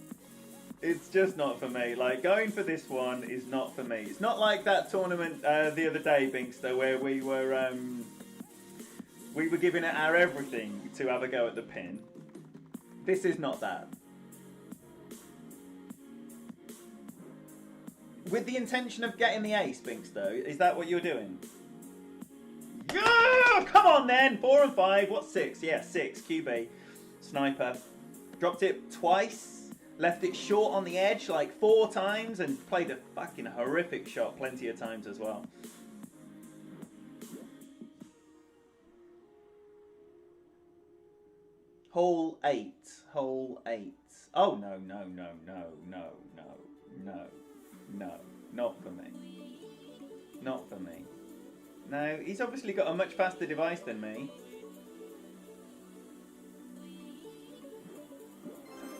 It's just not for me. Like, going for this one is not for me. It's not like that tournament the other day, Binkster, where we were giving it our everything to have a go at the pin. This is not that. With the intention of getting the ace, Binkster, is that what you're doing? Yeah! Come on then! 4 and 5. What's 6? Yeah, 6. QB. Sniper. Dropped it twice. Left it short on the edge like 4 times and played a fucking horrific shot plenty of times as well. Hole 8. Hole 8. Oh, no, no, no, no, no, no, no, no. Not for me. Not for me. No, he's obviously got a much faster device than me.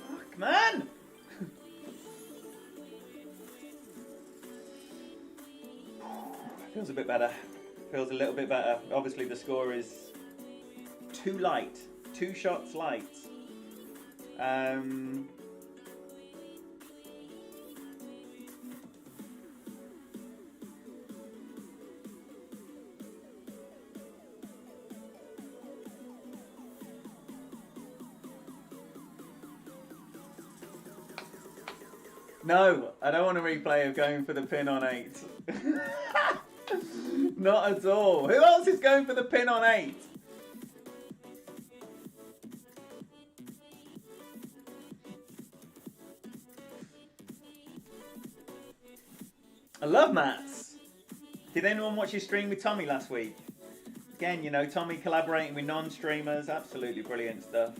Fuck, man! Feels a bit better. Feels a little bit better. Obviously the score is too light. 2 shots light. No, I don't want a replay of going for the pin on 8. Not at all. Who else is going for the pin on 8? I love Mats. Did anyone watch his stream with Tommy last week? Again, you know, Tommy collaborating with non-streamers, absolutely brilliant stuff.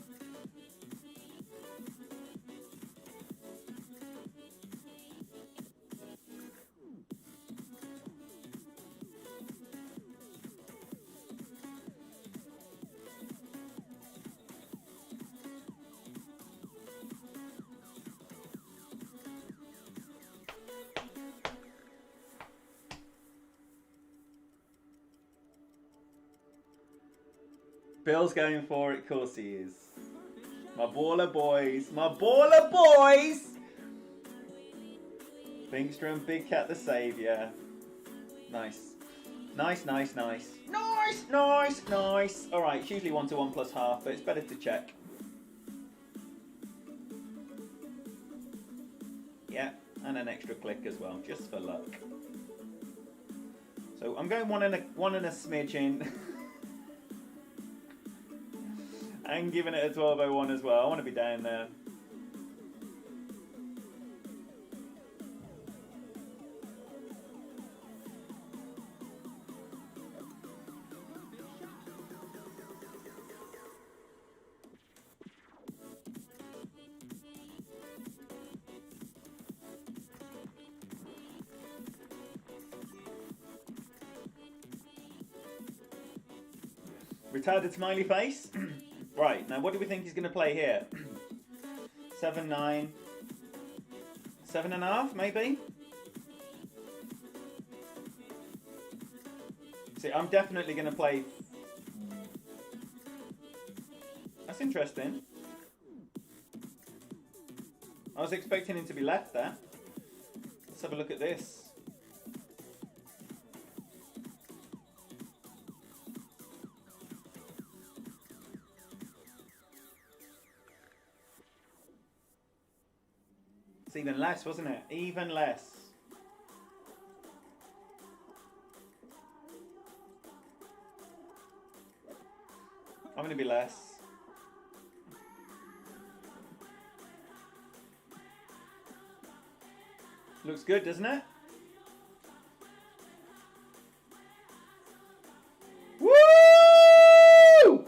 Bill's going for it, of course he is. My baller boys, my baller boys! Pinkstrom, Big Cat the Saviour. Nice. Nice, nice, nice. Nice, nice, nice. Alright, it's usually 1 to 1 plus half, but it's better to check. Yeah, and an extra click as well, just for luck. So I'm going one and a smidge in. And giving it a 1201 as well. I want to be down there. Retarded smiley face. Right, now what do we think he's going to play here? 7, 9, 7.5 maybe? See, I'm definitely going to play... That's interesting. I was expecting him to be left there. Let's have a look at this. It's even less, wasn't it? Even less. I'm going to be less. Looks good, doesn't it? Woo!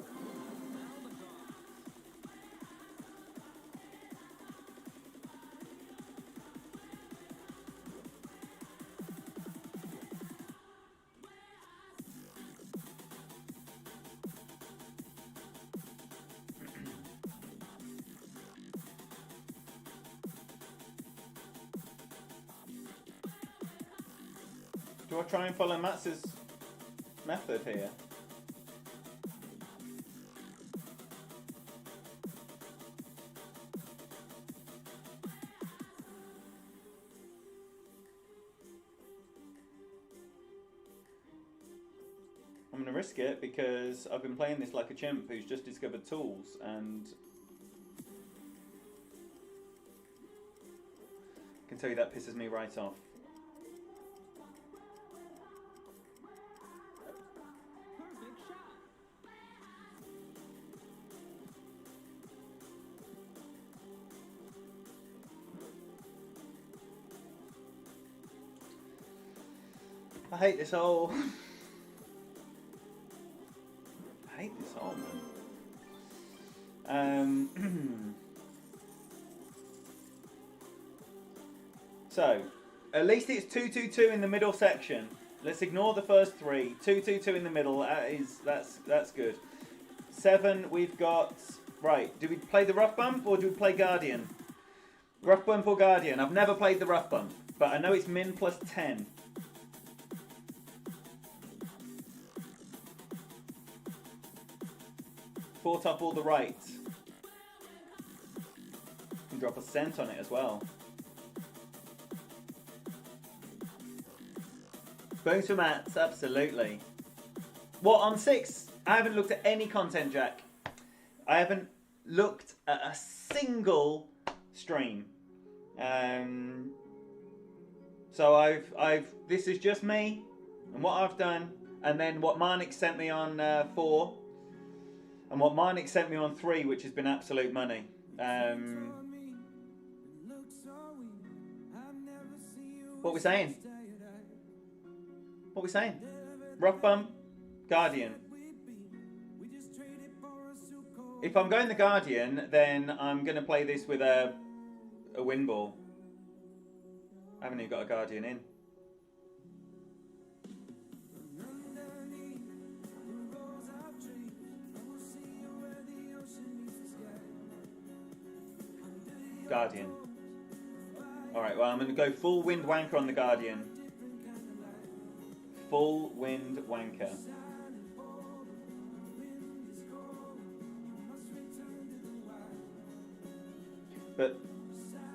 Do I try and follow Mats's method here? I'm going to risk it because I've been playing this like a chimp who's just discovered tools, and I can tell you that pisses me right off. I hate this hole. I hate this hole, man. So, at least it's 2-2-2 in the middle section. Let's ignore the first three. 2-2-2 in the middle. That's good. 7, we've got... Right, do we play the rough bump or do we play Guardian? Rough bump or Guardian? I've never played the rough bump, but I know it's min plus 10. Four top all the right. Can drop a cent on it as well. Bones for mats, absolutely. What, on 6? I haven't looked at any content, Jack. I haven't looked at a single stream. So this is just me and what I've done, and then what Marnik sent me on 4. And what Marnik sent me on 3, which has been absolute money. What we saying? Rough bump, Guardian. If I'm going the Guardian, then I'm going to play this with a wind ball. I haven't even got a Guardian in. Guardian. Alright, well I'm going to go full wind wanker on the Guardian. Full wind wanker. But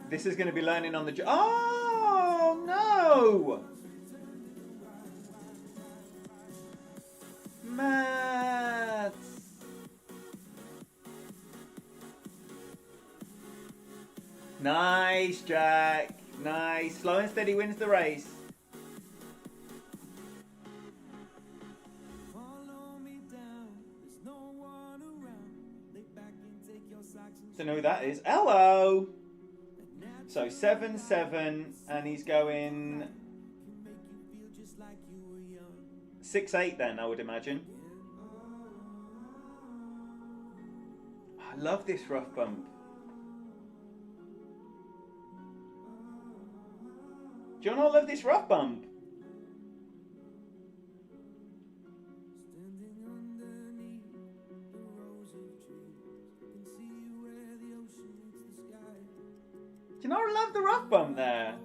this is going to be learning on the... Oh, no! Matt! Nice, Jack. Nice. Slow and steady wins the race. Don't know who that is. Hello! So 7-7, and he's going 6-8 then, I would imagine. I love this rough bump. Do you not love this rough bump? Do you not love the rough bump there?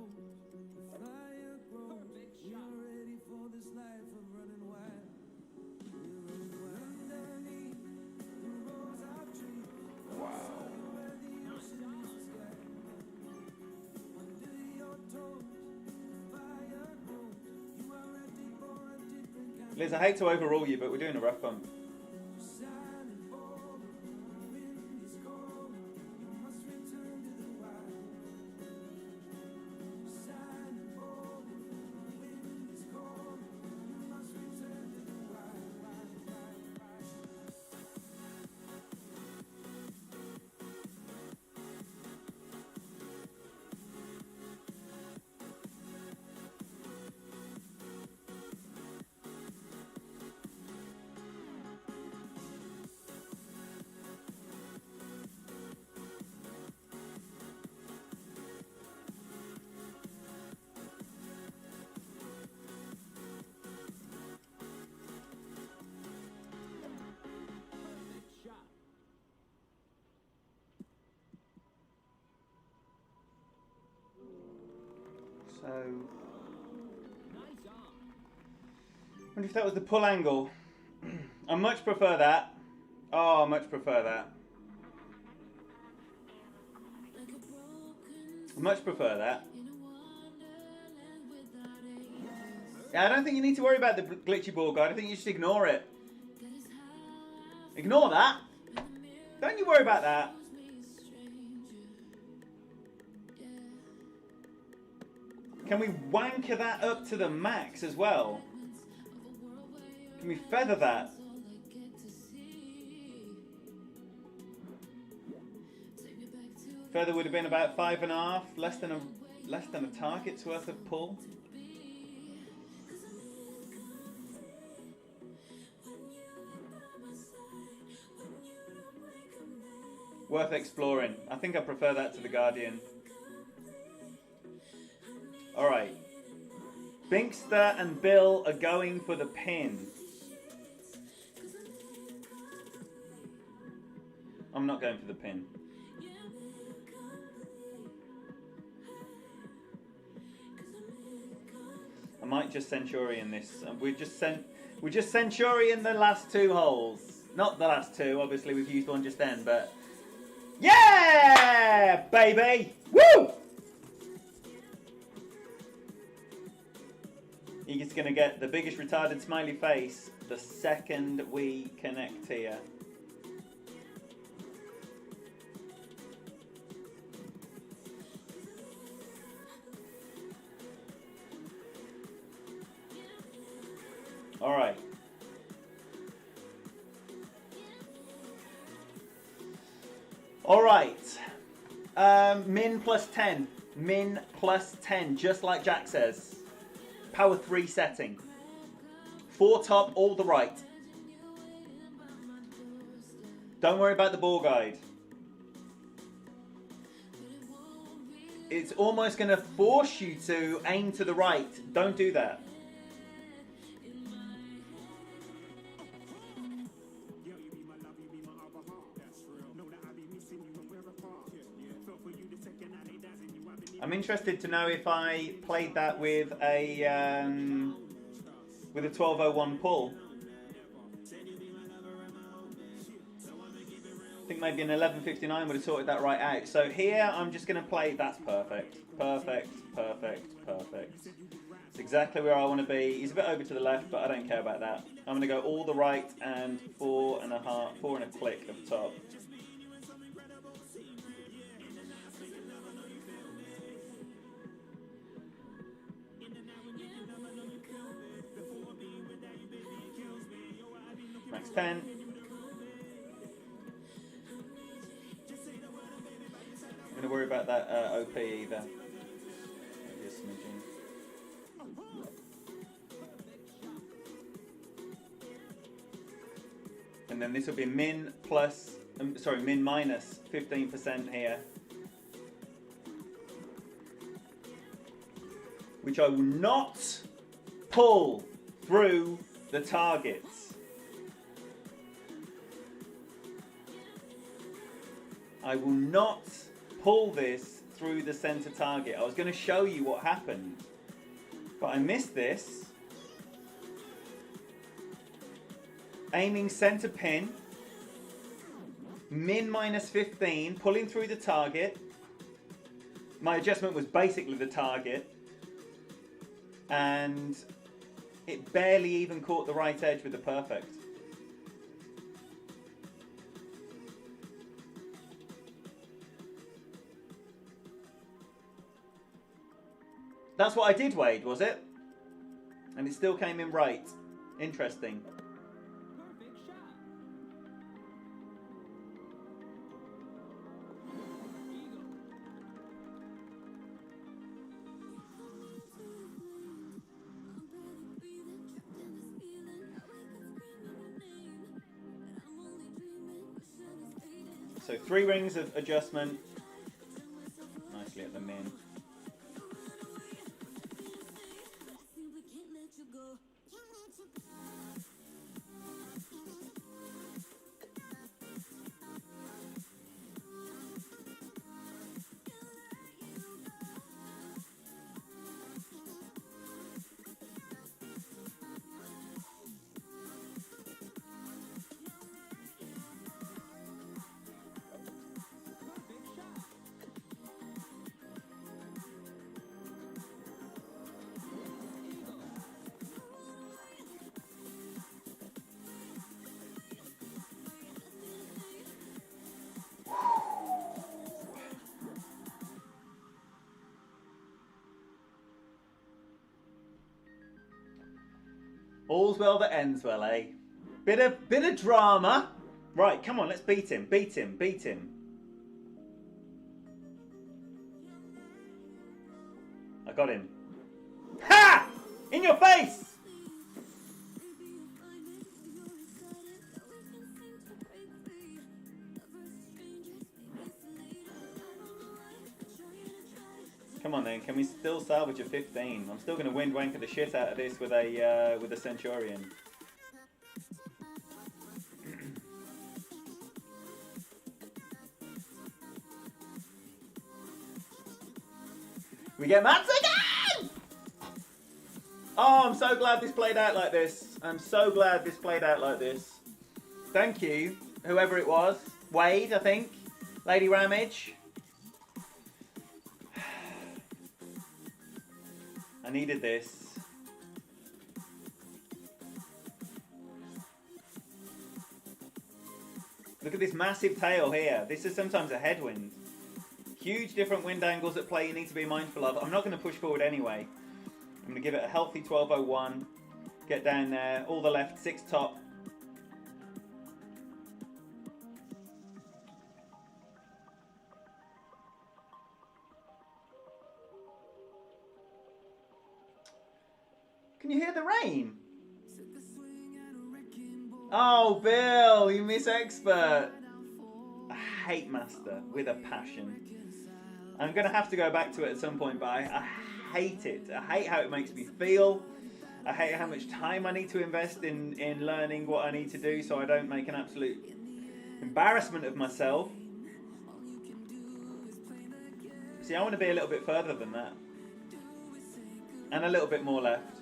Liz, I hate to overrule you, but we're doing a rough bump. So, I wonder if that was the pull angle. I much prefer that. Oh, I much prefer that. I much prefer that. Yeah, I don't think you need to worry about the glitchy ball guide. I think you should ignore it. Ignore that. Don't you worry about that. Can we wanker that up to the max as well? Can we feather that? Feather would have been about 5.5, less than a target's worth of pull. Worth exploring. I think I prefer that to the Guardian. Alright. Binkster and Bill are going for the pin. I'm not going for the pin. I might just Centurion this. We just Centurion the last two holes. Not the last two, obviously we've used one just then, but yeah, baby! Woo! He's going to get the biggest retarded smiley face the second we connect here. All right. All right. Min plus 10. Min plus 10, just like Jack says. Power 3 setting. 4 top, all the right. Don't worry about the ball guide. It's almost going to force you to aim to the right. Don't do that. I'm interested to know if I played that with a 1201 pull. I think maybe an 1159 would have sorted that right out. So here I'm just going to play. That's perfect. Perfect, perfect, perfect. It's exactly where I want to be. He's a bit over to the left, but I don't care about that. I'm going to go all the right and 4 and a click of top. Max 10. I'm going to worry about that OP either. Maybe a smidgen. And then this will be min minus 15% here. Which I will not pull through the targets. I will not pull this through the center target. I was going to show you what happened, but I missed this. Aiming center pin, min minus 15, pulling through the target. My adjustment was basically the target, and it barely even caught the right edge with the perfect. That's what I did, Wade, was it? And it still came in right. Interesting. Perfect shot. Eagle. So 3 rings of adjustment. Nicely at the min. Perfect shot. All's well that ends well, eh? Bit of drama. Right, come on, let's beat him. Beat him. Beat him. I got him. Ha! In your face! Come on then, can we still salvage a 15? I'm still going to wind wanker the shit out of this with a Centurion. We get Mats again! Oh, I'm so glad this played out like this. I'm so glad this played out like this. Thank you, whoever it was. Wade, I think. Lady Ramage. I needed this. Look at this massive tail here. This is sometimes a headwind. Huge different wind angles at play you need to be mindful of. I'm not going to push forward anyway. I'm going to give it a healthy 1201. Get down there. All the left, 6 top. Can you hear the rain? Oh, Bill, you miss expert. hate Master with a passion. I'm going to have to go back to it at some point, but I hate it. I hate how it makes me feel. I hate how much time I need to invest in learning what I need to do so I don't make an absolute embarrassment of myself. See, I want to be a little bit further than that. And a little bit more left.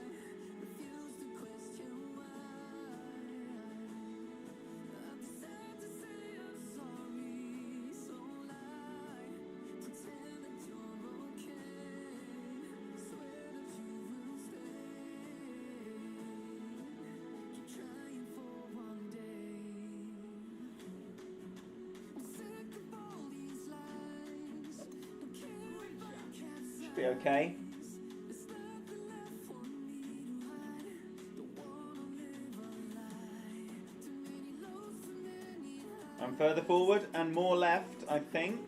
Should be okay. I'm further forward and more left, I think.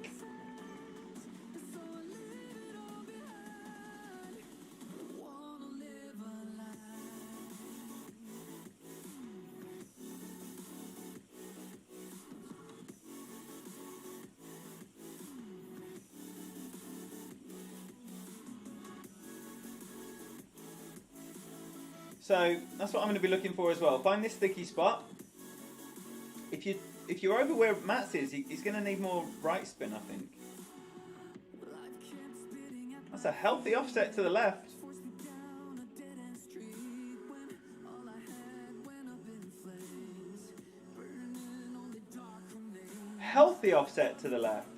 So that's what I'm going to be looking for as well. Find this sticky spot. If you're over where Matt's is, he's going to need more right spin, I think. That's a healthy offset to the left. Healthy offset to the left.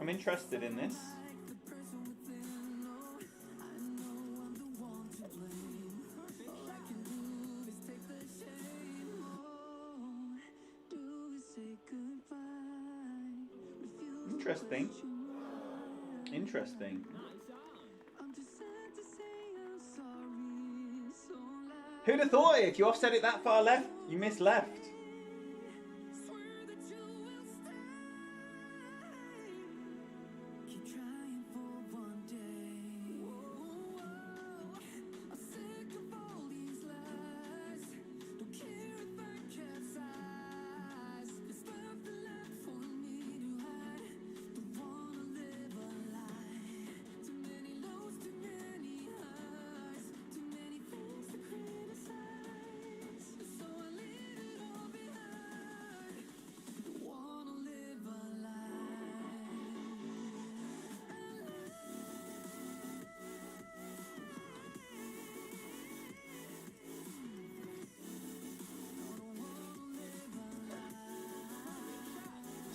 I'm interested in this. Interesting. Interesting. Who'd have thought it? If you offset it that far left, you miss left.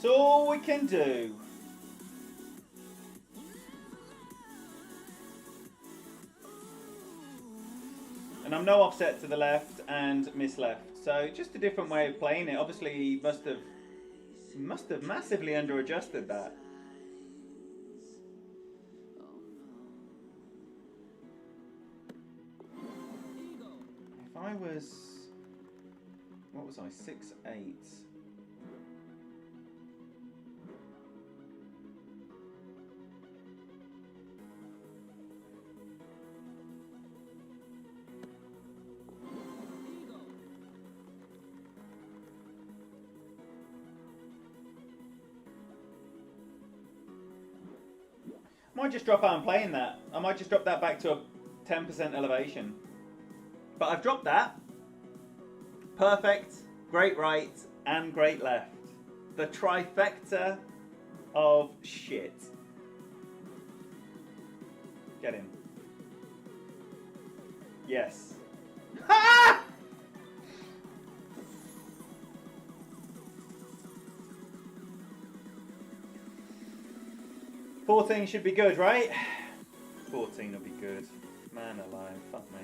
That's all we can do. And I'm no offset to the left and miss left. So just a different way of playing it. Obviously he must have massively under-adjusted that. If I was, what was I, 6'8". I might just drop out and playing that. I might just drop that back to a 10% elevation. But I've dropped that. Perfect, great right, and great left. The trifecta of shit. Get in. Yes. Ha! 14 should be good, right? 14 will be good. Man alive, fuck me.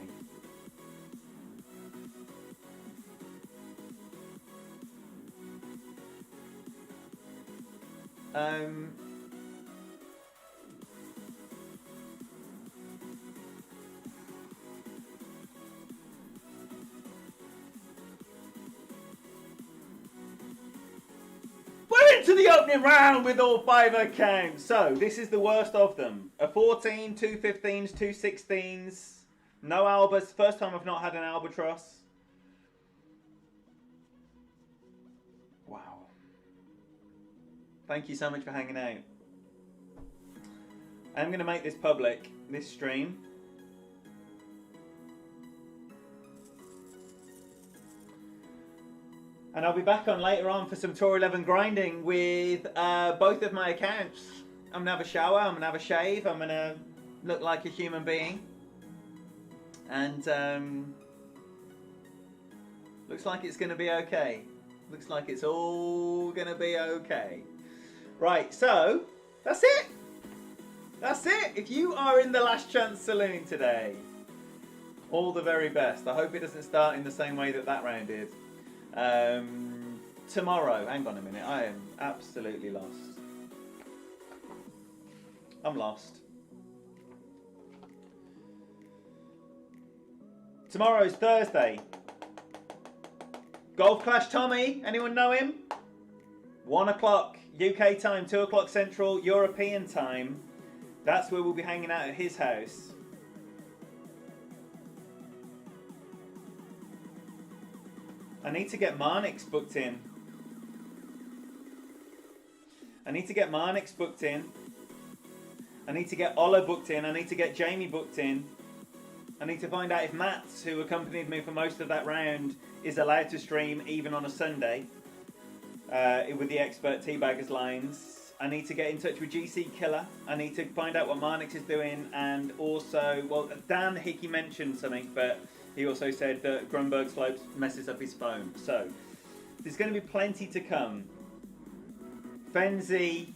We're into the opening round with all 5 accounts. So this is the worst of them. A 14, 2 15s, 2 16s. No albas. First time I've not had an albatross. Wow. Thank you so much for hanging out. I'm going to make this public, this stream. And I'll be back on later on for some Tour 11 grinding with both of my accounts. I'm going to have a shower, I'm going to have a shave, I'm going to look like a human being. And looks like it's going to be okay. Looks like it's all going to be okay. Right, so that's it. That's it. If you are in the Last Chance Saloon today, all the very best. I hope it doesn't start in the same way that that round did. Tomorrow, hang on a minute, I am absolutely lost. I'm lost. Tomorrow's Thursday. Golf Clash Tommy, anyone know him? 1 o'clock UK time, 2 o'clock Central European time. That's where we'll be hanging out at his house. I need to get Marnix booked in. I need to get Marnix booked in. I need to get Ola booked in. I need to get Jamie booked in. I need to find out if Mats, who accompanied me for most of that round, is allowed to stream even on a Sunday with the expert Teabaggers lines. I need to get in touch with GC Killer. I need to find out what Marnix is doing, and also, well, Dan Hickey mentioned something, but he also said that Grunberg Slopes messes up his phone. So there's going to be plenty to come. Fenzi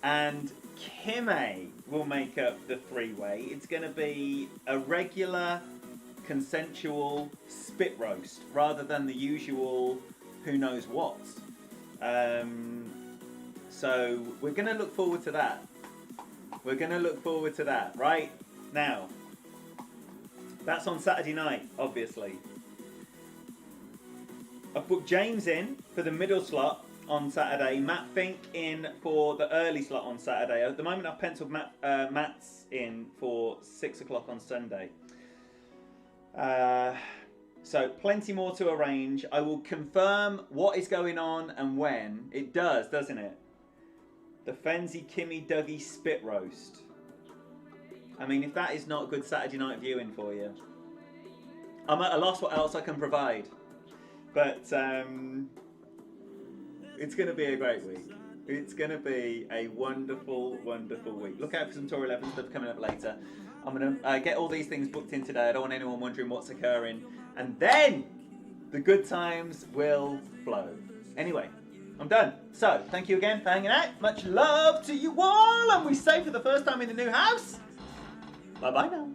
and Kime will make up the three-way. It's going to be a regular, consensual spit roast rather than the usual who knows what. So we're going to look forward to that. We're going to look forward to that. Right now, that's on Saturday night, obviously. I've booked James in for the middle slot on Saturday, Matt Fink in for the early slot on Saturday. At the moment I've penciled Matt's in for 6 o'clock on Sunday. So plenty more to arrange. I will confirm what is going on and when. It does, doesn't it? The Fenzi Kimmy Dougie spit roast. I mean, if that is not good Saturday night viewing for you, I'm at a loss what else I can provide. But it's going to be a great week. It's going to be a wonderful, wonderful week. Look out for some Tour 11 stuff coming up later. I'm going to get all these things booked in today. I don't want anyone wondering what's occurring. And then the good times will flow. Anyway, I'm done. So, thank you again for hanging out. Much love to you all. And we say for the first time in the new house, bye-bye now.